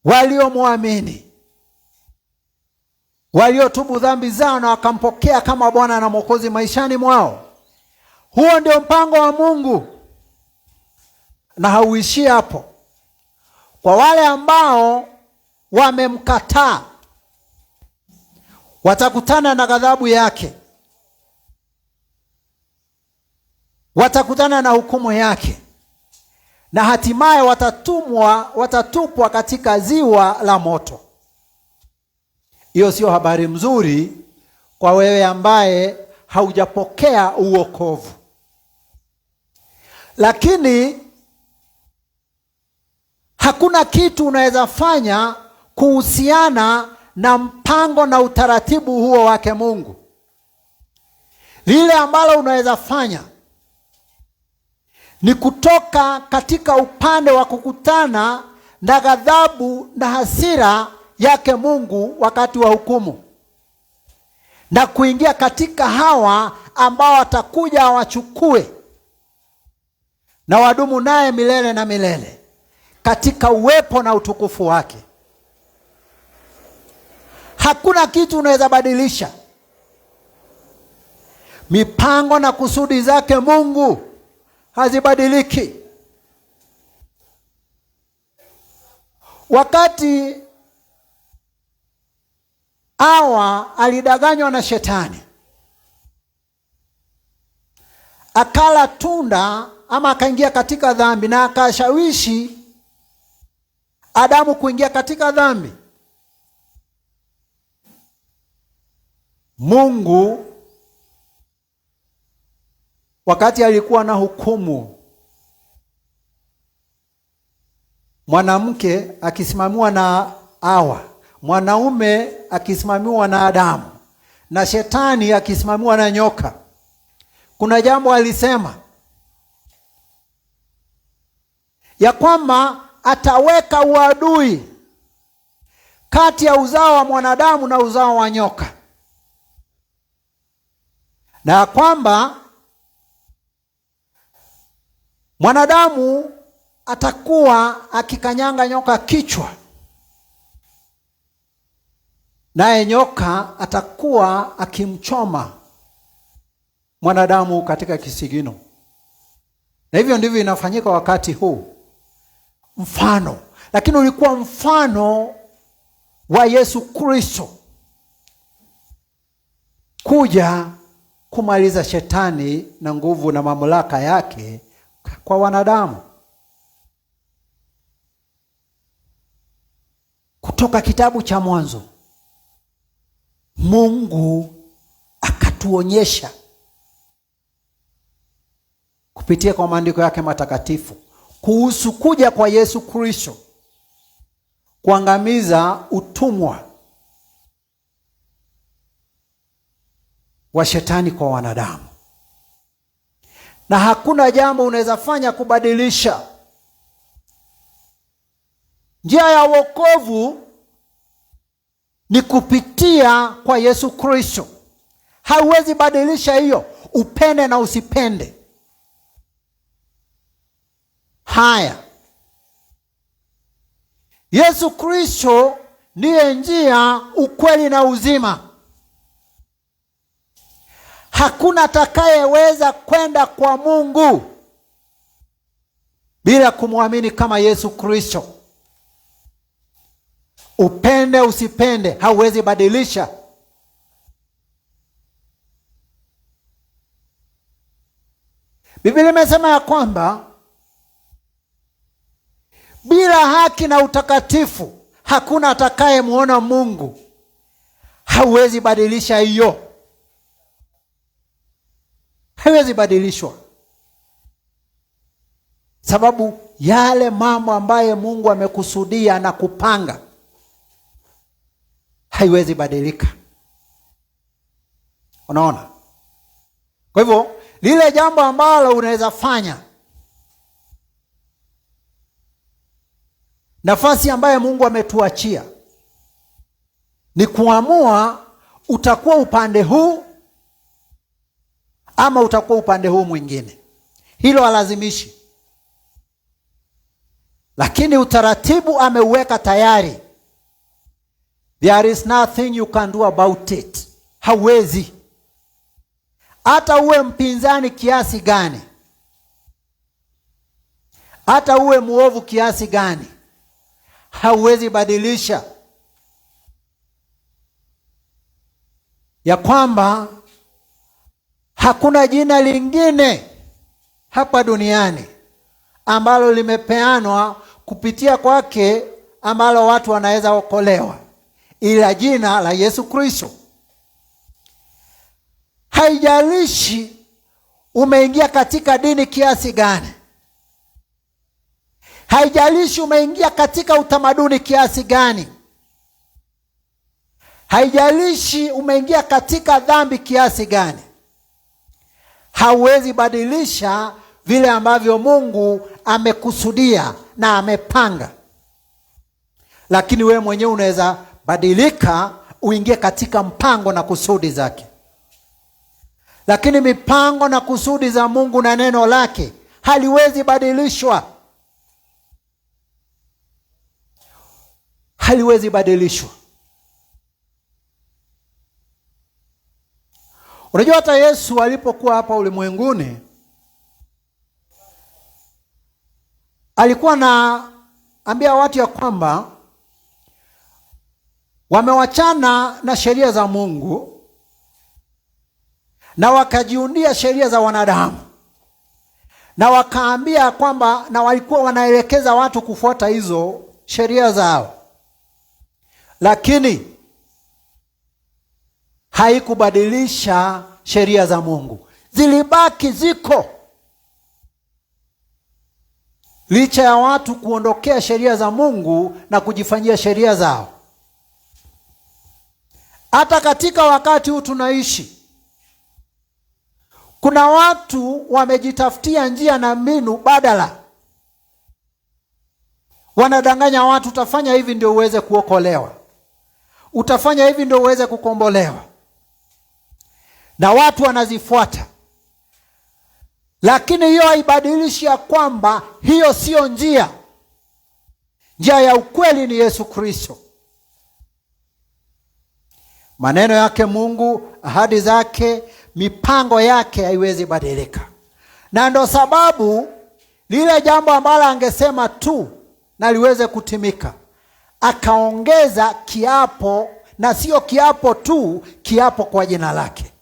walio muamini, waliotubu dhambi zao na wakampokea kama Bwana na Mwokozi maishani mwao. Huo ndio mpango wa Mungu, na hauishi hapo. Kwa wale ambao wamemkataa, watakutana na ghadhabu yake, watakutana na hukumu yake, na hatimaye watatupwa katika ziwa la moto. Hiyo sio habari mzuri kwa wewe ambaye haujapokea uokovu. Lakini Hakuna kitu unaweza fanya kuhusiana na mpango na utaratibu huo wake Mungu. Lile ambalo unaweza fanya ni kutoka katika upande wa kukutana na ghadhabu na hasira yake Mungu wakati wa hukumu, na kuingia katika hawa ambao watakuja wachukue na wadumu naye milele na milele katika uwepo na utukufu wake. Hakuna kitu unaweza badilisha. Mipango na kusudi zake Mungu hazibadiliki. Wakati Hawa alidanganywa na shetani, akala tunda ama akaingia katika dhambi, na akashawishi Adamu kuingia katika dhambi. Mungu wakati alikuwa na hukumu, mwanamke akisimamiwa na Hawa, mwanaume akisimamiwa na Adamu, na shetani akisimamiwa na nyoka, kuna jambo alisema ya kwamba ataweka uadui kati ya uzao wa mwanadamu na uzao wa nyoka, na kwamba mwanadamu atakuwa akikanyanga nyoka kichwa, naye nyoka atakuwa akimchoma mwanadamu katika kisigino. Na hivyo ndivyo inafanyika wakati huu. Mfano, lakini ulikuwa mfano wa Yesu Kristo kuja kumaliza shetani na nguvu na mamlaka yake kwa wanadamu. Kutoka kitabu cha Mwanzo, Mungu akatuonyesha kupitia kwa maandiko yake matakatifu kuhusu kuja kwa Yesu Kristo kuangamiza utumwa wa shetani kwa wanadamu. Na hakuna jambo unaweza fanya kubadilisha. Njia ya wokovu ni kupitia kwa Yesu Kristo. Hauwezi badilisha hiyo, upende na usipende. Haya, Yesu Kristo ndiye njia, ukweli na uzima. Hakuna atakayeweza kwenda kwa Mungu bila kumwamini kama Yesu Kristo. Upende usipende, hauwezi badilisha. Biblia imesema ya kwamba bila haki na utakatifu hakuna atakayemuona Mungu. Hauwezi badilisha hiyo. Haiwezi badilishwa. Sababu yale mambo ambaye Mungu amekusudia na kupanga haiwezi badilika. Unaona? Kwa hivyo lile jambo ambalo unaweza fanya, nafasi ambaye Mungu ametuachia, ni kuamua utakuwa upande huu ama utakuwa upande huu mwingine. Hilo halazimishi, lakini utaratibu ameuweka tayari. There is nothing you can do about it. Hauwezi. Hata uwe mpinzani kiasi gani, hata uwe muovu kiasi gani, hauwezi badilisha ya kwamba hakuna jina lingine hapa duniani ambalo limepeanwa kupitia kwake ambalo watu wanaweza okolewa ila jina la Yesu Kristo. Haijalishi umeingia katika dini kiasi gani, Haijalishi umeingia katika utamaduni kiasi gani. Haijalishi umeingia katika dhambi kiasi gani. Hauwezi badilisha vile ambavyo Mungu amekusudia na amepanga. Lakini wewe mwenyewe unaweza badilika, uingie katika mpango na kusudi zake. Lakini mipango na kusudi za Mungu na neno lake haliwezi badilishwa. Haliwezi badilishwa. Unajua hata Yesu alipokuwa hapa ulimwenguni, alikuwa anaambia watu ya kwamba wamewachana na sheria za Mungu na wakajiundia sheria za wanadamu. Na wakaambia kwamba, na walikuwa wanaelekeza watu kufuata hizo sheria zao. Lakini haikubadilisha sheria za Mungu. Zilibaki ziko. Licha ya watu kuondokea sheria za Mungu na kujifanyia sheria zao. Hata katika wakati huu tunaishi, kuna watu wamejitafutia njia na mbinu badala. Wanadanganya watu, utafanya hivi ndio uweze kuokolewa. Utafanya hivi ndio uweze kukombolewa. Na watu wanazifuata. Lakini hiyo haibadilishi ya kwamba hiyo sio njia. Njia ya ukweli ni Yesu Kristo. Maneno yake Mungu, ahadi zake, mipango yake haiwezi badilika. Na ndo sababu lile jambo ambalo angesema tu na liweze kutimika, akaongeza kiapo, na sio kiapo tu, kiapo kwa jina lake.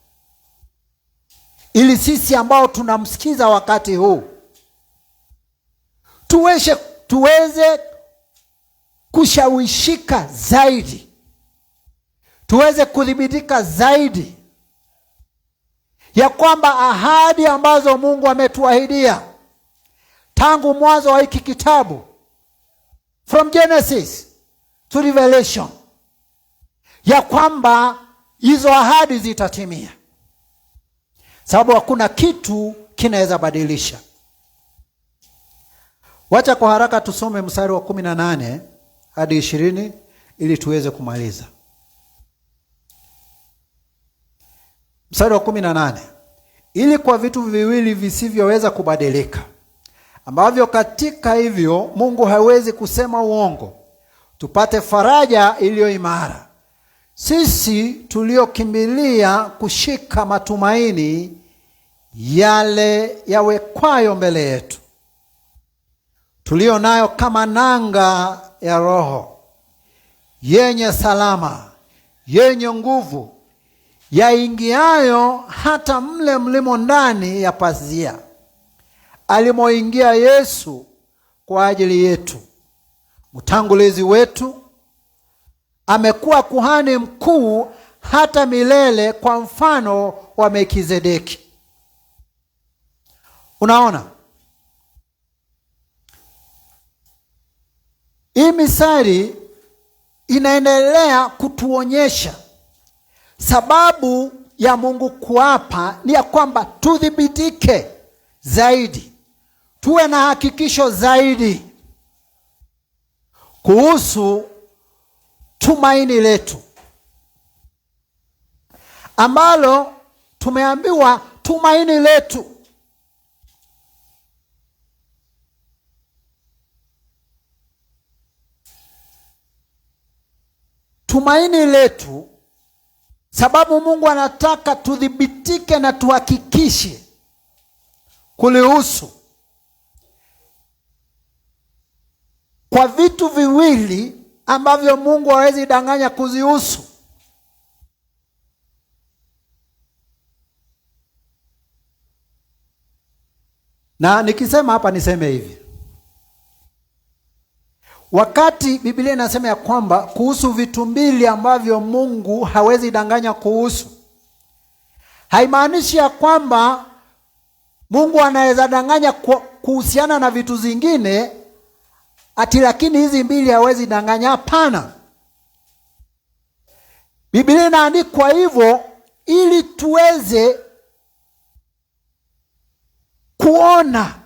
Ili sisi ambao tunamsikiza wakati huu tuweze kushawishika zaidi. Tuweze kudhibitika zaidi ya kwamba ahadi ambazo Mungu ametuahidia tangu mwanzo wa hiki kitabu, from Genesis to Revelation, ya kwamba hizo ahadi zitatimia. Sababu hakuna kitu kinaweza badilisha. Wacha kwa haraka tusome mstari wa 18 hadi 20 ili tuweze kumaliza. Mstari wa 18. Ili kwa vitu viwili visivyoweza kubadilika, ambavyo katika hivyo Mungu hawezi kusema uongo, tupate faraja iliyo imara, sisi tuliokimbilia kushika matumaini yale yawekwayo mbele yetu, tulio nayo kama nanga ya roho, yenye salama, yenye nguvu, yaingiayo hata mle mlimo ndani ya pazia, alimoingia Yesu kwa ajili yetu, mtangulizi wetu. Amekuwa kuhani mkuu hata milele kwa mfano wa Melkizedeki. Unaona? Hii misari inaendelea kutuonyesha sababu ya Mungu kuapa ni ya kwamba tudhibitike zaidi, tuwe na hakikisho zaidi kuhusu tumaini letu, ambalo tumeambiwa tumaini letu sababu Mungu anataka tudhibitike na tuhakikishe kulihusu kwa vitu viwili ambavyo Mungu hawezi danganya kuzihusu. Na nikisema hapa niseme hivi. Wakati Biblia inasema ya kwamba kuhusu vitu mbili ambavyo Mungu hawezi danganya kuhusu, haimaanishi ya kwamba Mungu anaweza danganya kuhusiana na vitu zingine ati lakini hizi mbili hawezi danganya. Hapana. Biblia inaandikwa hivyo ili tuweze kuona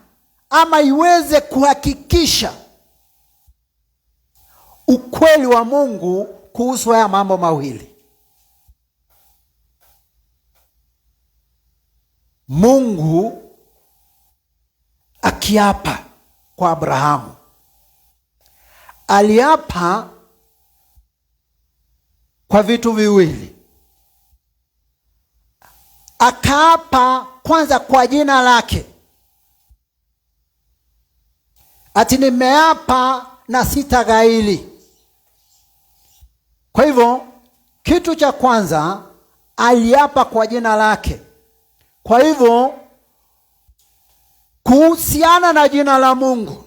ama iweze kuhakikisha ukweli wa Mungu kuhusu haya mambo mawili. Mungu akiapa kwa Abrahamu, aliapa kwa vitu viwili. Akaapa kwanza kwa jina lake, ati nimeapa na sitaghairi. Kwa hivyo kitu cha kwanza aliapa kwa jina lake. Kwa hivyo kuhusiana na jina la Mungu,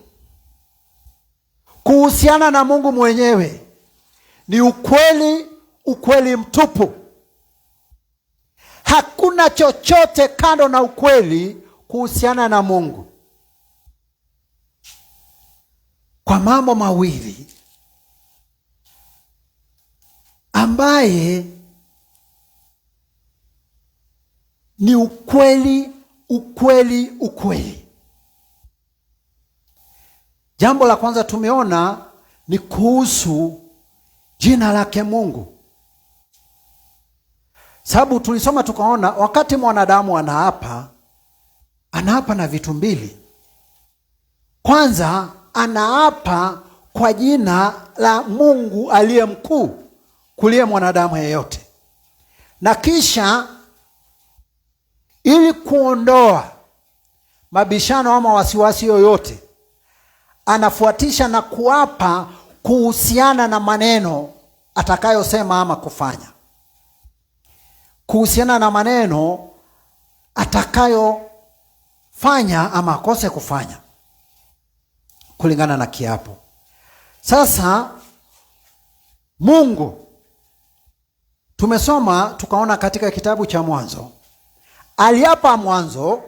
kuhusiana na Mungu mwenyewe ni ukweli, ukweli mtupu. Hakuna chochote kando na ukweli kuhusiana na Mungu. Kwa mambo mawili ambaye ni ukweli, ukweli, ukweli. Jambo la kwanza tumeona ni kuhusu jina lake Mungu. Sababu tulisoma tukaona wakati mwanadamu anaapa na vitu mbili. Kwanza anaapa kwa jina la Mungu aliye mkuu kuliko mwanadamu yeyote. Na kisha ili kuondoa mabishano ama wasiwasi yoyote, anafuatisha na kuapa kuhusiana na maneno atakayosema ama kufanya. Kuhusiana na maneno atakayofanya ama akose kufanya kulingana na kiapo. Sasa Mungu tumesoma tukaona katika kitabu cha Mwanzo, aliapa mwanzo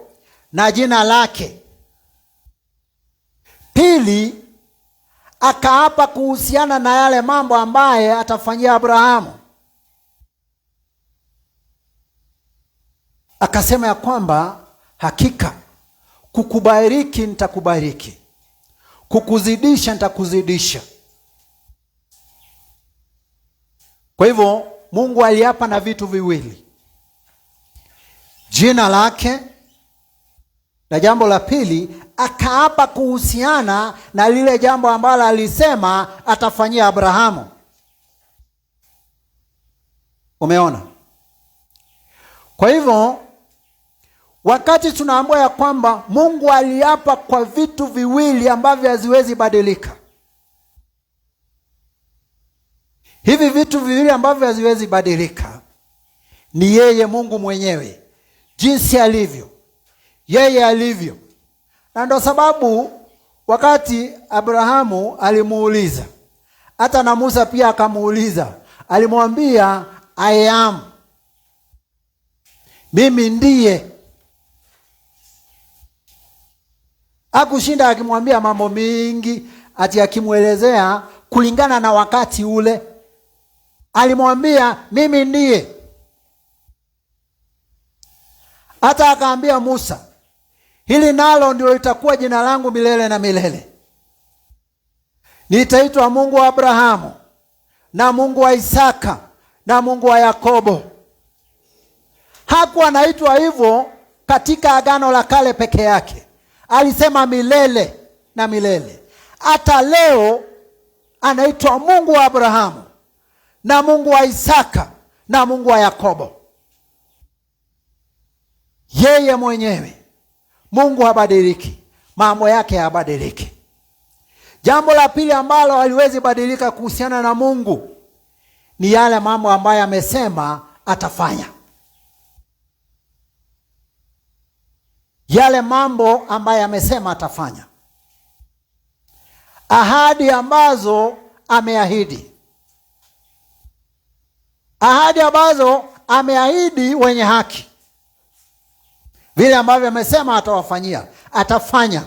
na jina lake. Pili, akaapa kuhusiana na yale mambo ambaye atafanyia Abrahamu. Akasema ya kwamba hakika kukubariki nitakubariki, kukuzidisha nitakuzidisha. Kwa hivyo Mungu aliapa na vitu viwili, jina lake, na jambo la pili akaapa kuhusiana na lile jambo ambalo alisema atafanyia Abrahamu. Umeona? Kwa hivyo wakati tunaambiwa ya kwamba Mungu aliapa kwa vitu viwili ambavyo haziwezi badilika, hivi vitu viwili ambavyo haziwezi badilika ni yeye Mungu mwenyewe, jinsi alivyo, yeye alivyo. Na ndo sababu wakati Abrahamu alimuuliza, hata na Musa pia akamuuliza, alimwambia I am, mimi ndiye. Hakushinda akimwambia mambo mingi ati akimuelezea kulingana na wakati ule. Alimwambia mimi ndiye. Hata akaambia Musa, hili nalo ndio litakuwa jina langu milele na milele. Nitaitwa Mungu wa Abrahamu na Mungu wa Isaka na Mungu wa Yakobo. Hakuwa anaitwa hivyo katika Agano la Kale peke yake. Alisema milele na milele. Hata leo anaitwa Mungu wa Abrahamu na Mungu wa Isaka na Mungu wa Yakobo. Yeye mwenyewe Mungu habadiliki, mambo yake habadiliki. Jambo la pili ambalo haliwezi badilika kuhusiana na Mungu ni yale mambo ambayo amesema atafanya. Yale mambo ambayo amesema atafanya. Ahadi ambazo ameahidi. Ahadi ambazo ameahidi wenye haki. Vile ambavyo amesema atawafanyia, atafanya.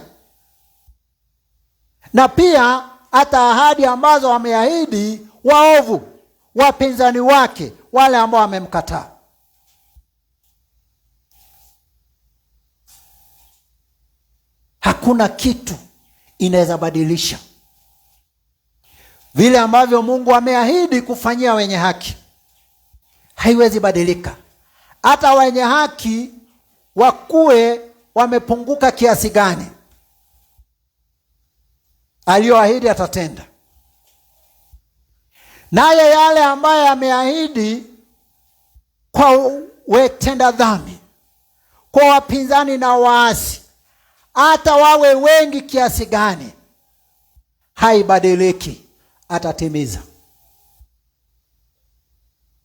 Na pia hata ahadi ambazo wameahidi waovu, wapinzani wake, wale ambao wamemkataa. Hakuna kitu inaweza badilisha vile ambavyo Mungu ameahidi kufanyia wenye haki. Haiwezi badilika. Hata wenye haki wakuwe wamepunguka kiasi gani, aliyoahidi atatenda. Naye yale ambaye ameahidi kwa wetenda dhambi, kwa wapinzani na waasi, hata wawe wengi kiasi gani, haibadiliki, atatimiza.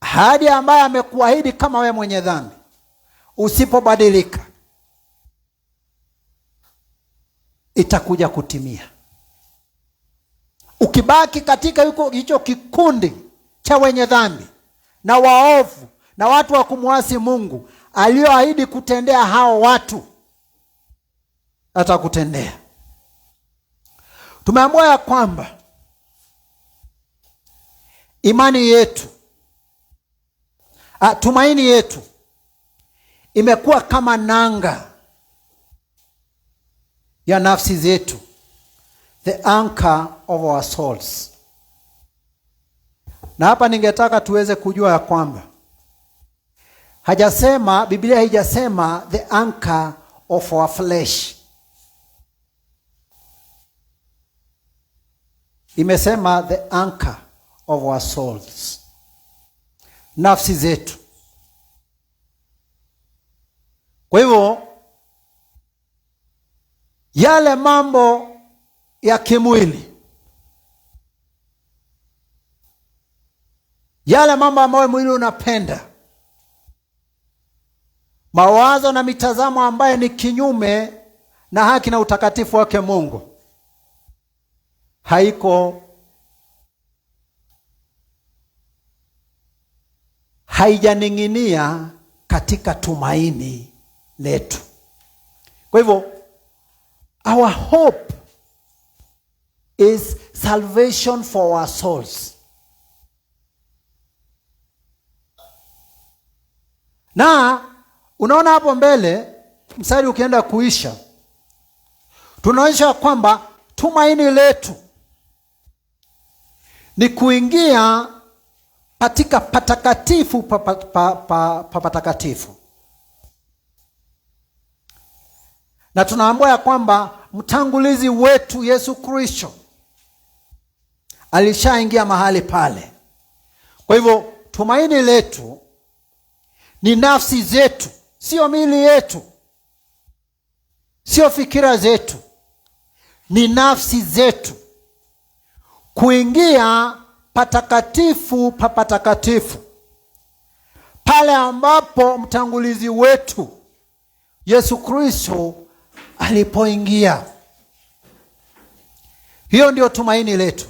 Ahadi ambaye amekuahidi kama we mwenye dhambi, usipobadilika, itakuja kutimia. Ukibaki katika hicho kikundi cha wenye dhambi na waovu na watu wa kumwasi Mungu aliyoahidi kutendea hao watu, atakutendea. Tumeambiwa ya kwamba imani yetu, tumaini yetu imekuwa kama nanga ya nafsi zetu, the anchor of our souls. Na hapa ningetaka tuweze kujua ya kwamba Biblia haijasema the anchor of our flesh. Imesema the anchor of our souls, nafsi zetu. Kwa hivyo yale mambo ya kimwili, yale mambo ambayo mwili unapenda, mawazo na mitazamo ambaye ni kinyume na haki na utakatifu wake Mungu, haijaning'inia katika tumaini letu. Kwa hivyo our hope is salvation for our souls. Na unaona hapo mbele mstari ukienda kuisha, tunaonyesha kwamba tumaini letu ni kuingia katika patakatifu patakatifu. Na tunaambiwa ya kwamba mtangulizi wetu Yesu Kristo alishaingia mahali pale. Kwa hivyo tumaini letu ni nafsi zetu, sio miili yetu, sio fikira zetu, ni nafsi zetu kuingia patakatifu patakatifu, pale ambapo mtangulizi wetu Yesu Kristo alipoingia. Hiyo ndio tumaini letu.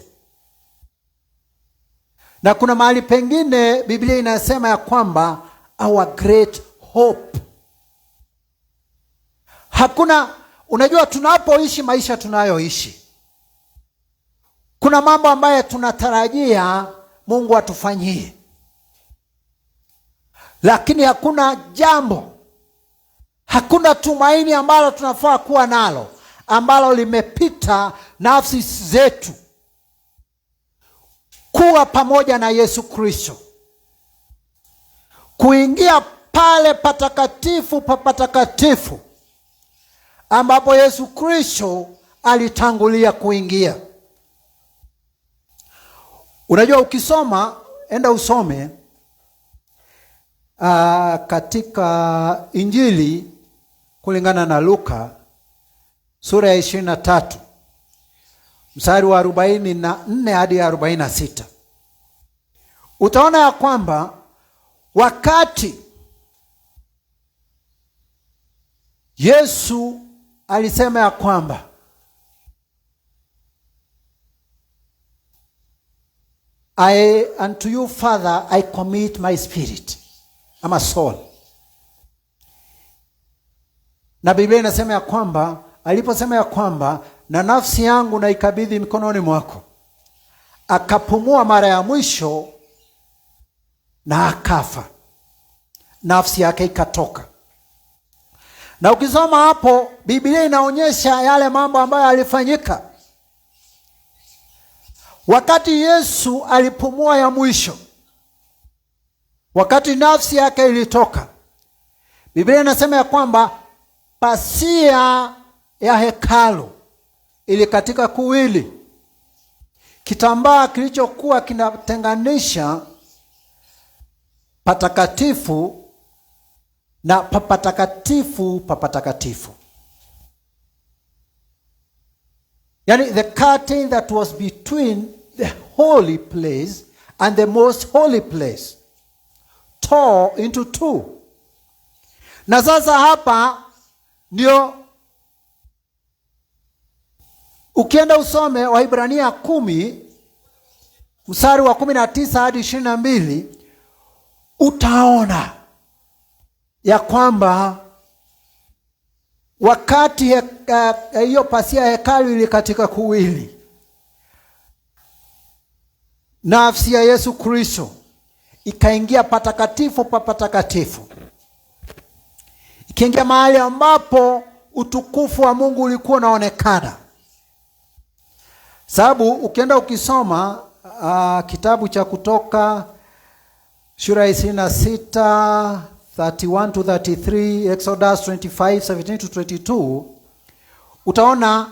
Na kuna mahali pengine Biblia inasema ya kwamba our great hope. Unajua, tunapoishi maisha tunayoishi, kuna mambo ambayo tunatarajia Mungu atufanyie, lakini hakuna tumaini ambalo tunafaa kuwa nalo ambalo limepita nafsi zetu kuwa pamoja na Yesu Kristo, kuingia pale patakatifu patakatifu ambapo Yesu Kristo alitangulia kuingia. Unajua, ukisoma, enda usome katika Injili kulingana na Luka sura ya 23 mstari wa 44 hadi 46. Utaona ya kwamba wakati Yesu alisema ya kwamba unto you Father I commit my spirit, ama soul. Na Biblia inasema ya kwamba aliposema ya kwamba na nafsi yangu naikabidhi mikononi mwako, akapumua mara ya mwisho na akafa, nafsi yake ikatoka. Na ukisoma hapo, Biblia inaonyesha yale mambo ambayo yalifanyika wakati Yesu alipumua ya mwisho, wakati nafsi yake ilitoka. Biblia inasema ya kwamba pasia ya hekalu ilikatika kuwili. Kitambaa kilichokuwa kinatenganisha patakatifu na papatakatifu papatakatifu, yani the curtain that was between the holy place and the most holy place tore into two. Na sasa hapa ndio ukienda usome Waebrania 10 mstari wa 19 hadi 22, utaona ya kwamba wakati hiyo pasia ya hekalu ilikatika kuwili, nafsi ya Yesu Kristo ikaingia patakatifu pa patakatifu, ikaingia mahali ambapo utukufu wa Mungu ulikuwa unaonekana. Sababu ukienda ukisoma kitabu cha Kutoka sura ya 26 31 to 33, Exodus 25 17 to 22, utaona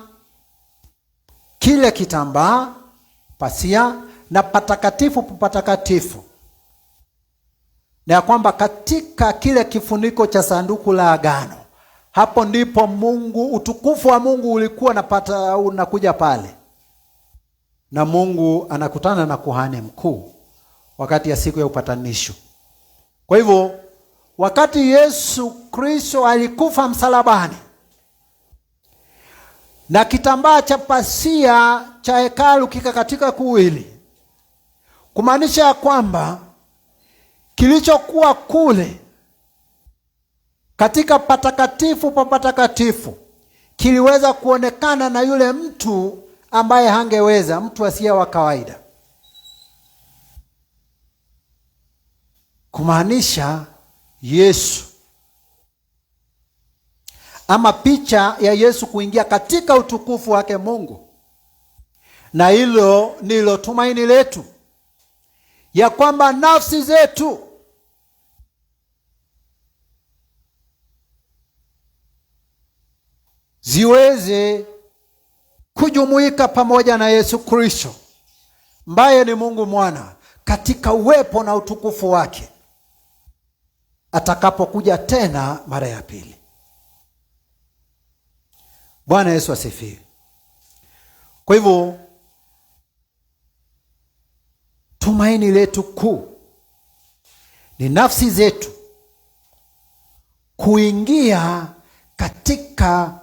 kile kitambaa, pasia na patakatifu patakatifu, na ya kwamba katika kile kifuniko cha sanduku la agano, hapo ndipo Mungu, utukufu wa Mungu ulikuwa unakuja pale, na Mungu anakutana na kuhani mkuu wakati ya siku ya upatanisho. Kwa hivyo wakati Yesu Kristo alikufa msalabani na kitambaa cha pasia cha hekalu kikakatika kuwili, kumaanisha ya kwamba kilichokuwa kule katika patakatifu pa patakatifu kiliweza kuonekana na yule mtu ambaye hangeweza, mtu asiye wa kawaida. Kumaanisha Yesu, ama picha ya Yesu kuingia katika utukufu wake Mungu. Na hilo ndilo tumaini letu, ya kwamba nafsi zetu ziweze kujumuika pamoja na Yesu Kristo ambaye ni Mungu Mwana katika uwepo na utukufu wake atakapokuja tena mara ya pili. Bwana Yesu asifiwe. Kwa hivyo tumaini letu kuu ni nafsi zetu kuingia katika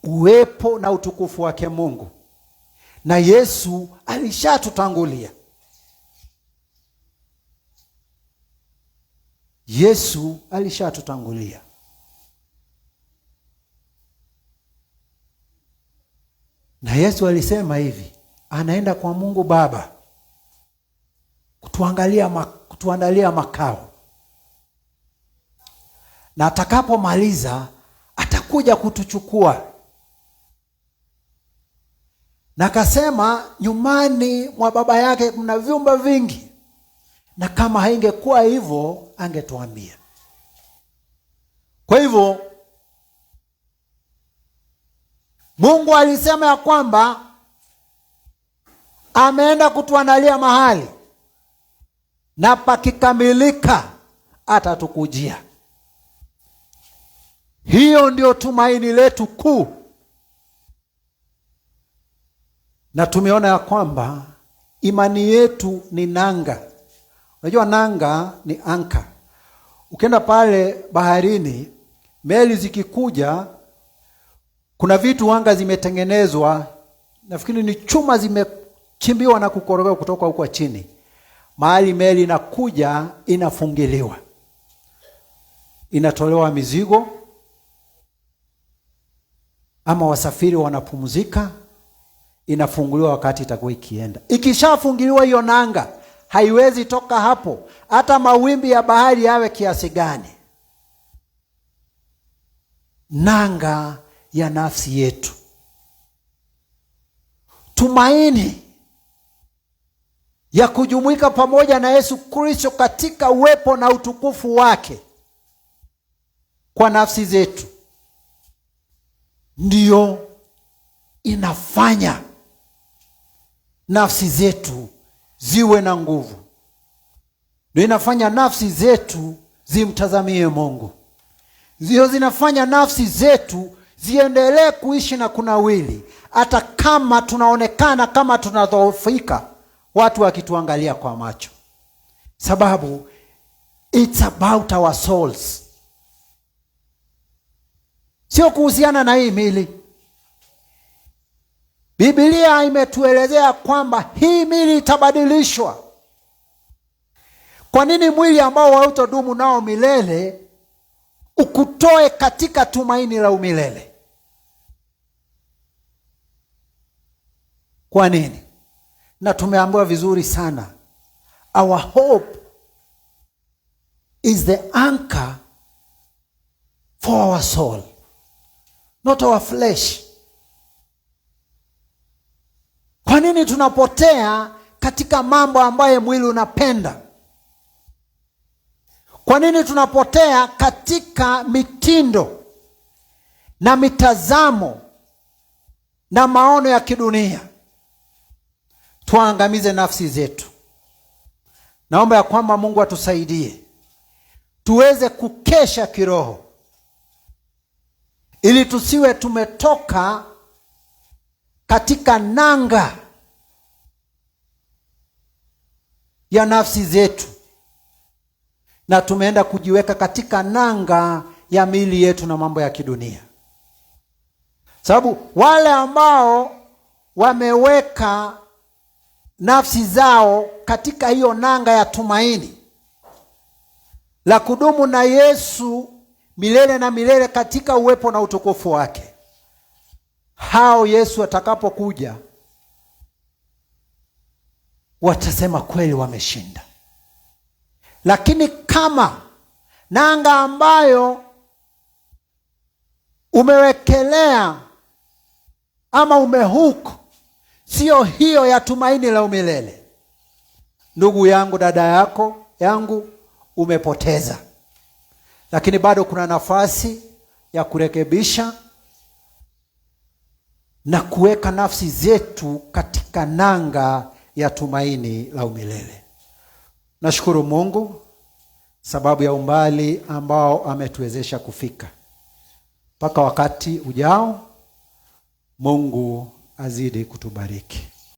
uwepo na utukufu wake Mungu, na Yesu alishatutangulia. Yesu alishatutangulia. Na Yesu alisema hivi, anaenda kwa Mungu Baba kutuandalia makao, na atakapomaliza atakuja kutuchukua. Na akasema nyumbani mwa Baba yake kuna vyumba vingi, na kama haingekuwa hivyo angetuambia. Kwa hivyo Mungu alisema ya kwamba ameenda kutuandalia mahali, na pakikamilika atatukujia. Hiyo ndio tumaini letu kuu. Na tumeona ya kwamba imani yetu ni nanga. Unajua nanga ni anka. Ukienda pale baharini, meli zikikuja, kuna vitu anga zimetengenezwa, nafikiri ni chuma zimechimbiwa na kukorogewa kutoka huko chini. Mahali meli inakuja inafungiliwa, inatolewa mizigo, ama wasafiri wanapumzika, inafunguliwa wakati itakuwa ikienda. Ikishafunguliwa hiyo nanga, haiwezi toka hapo, hata mawimbi ya bahari yawe kiasi gani. Nanga ya nafsi yetu, tumaini ya kujumuika pamoja na Yesu Kristo katika uwepo na utukufu wake kwa nafsi zetu, ndiyo inafanya nafsi zetu ziwe na nguvu. Ndio inafanya nafsi zetu zimtazamie Mungu. Ndio zinafanya nafsi zetu ziendelee kuishi na kunawili, hata kama tunaonekana kama tunadhoofika, watu wakituangalia kwa macho. Sababu it's about our souls. Sio kuhusiana na hii mili. Biblia imetuelezea kwamba hii mili itabadilishwa. Kwa nini mwili ambao hautodumu nao milele ukutoe katika tumaini la umilele? Kwa nini? Na tumeambiwa vizuri sana, our hope is the anchor for our soul, not our flesh. Kwa nini tunapotea katika mambo ambayo mwili unapenda? Kwa nini tunapotea katika mitindo na mitazamo na maono ya kidunia? Tuangamize nafsi zetu. Naomba ya kwamba Mungu atusaidie tuweze kukesha kiroho, ili tusiwe tumetoka katika nanga ya nafsi zetu na tumeenda kujiweka katika nanga ya miili yetu na mambo ya kidunia. Sababu wale ambao wameweka nafsi zao katika hiyo nanga ya tumaini la kudumu na Yesu milele na milele katika uwepo na utukufu wake, hao Yesu atakapokuja watasema kweli wameshinda. Lakini kama nanga ambayo umewekelea ama umehuku sio hiyo ya tumaini la umilele, ndugu yangu, dada yangu, umepoteza. Lakini bado kuna nafasi ya kurekebisha na kuweka nafsi zetu katika nanga ya tumaini la umilele. Nashukuru Mungu sababu ya umbali ambao ametuwezesha kufika. Mpaka wakati ujao, Mungu azidi kutubariki.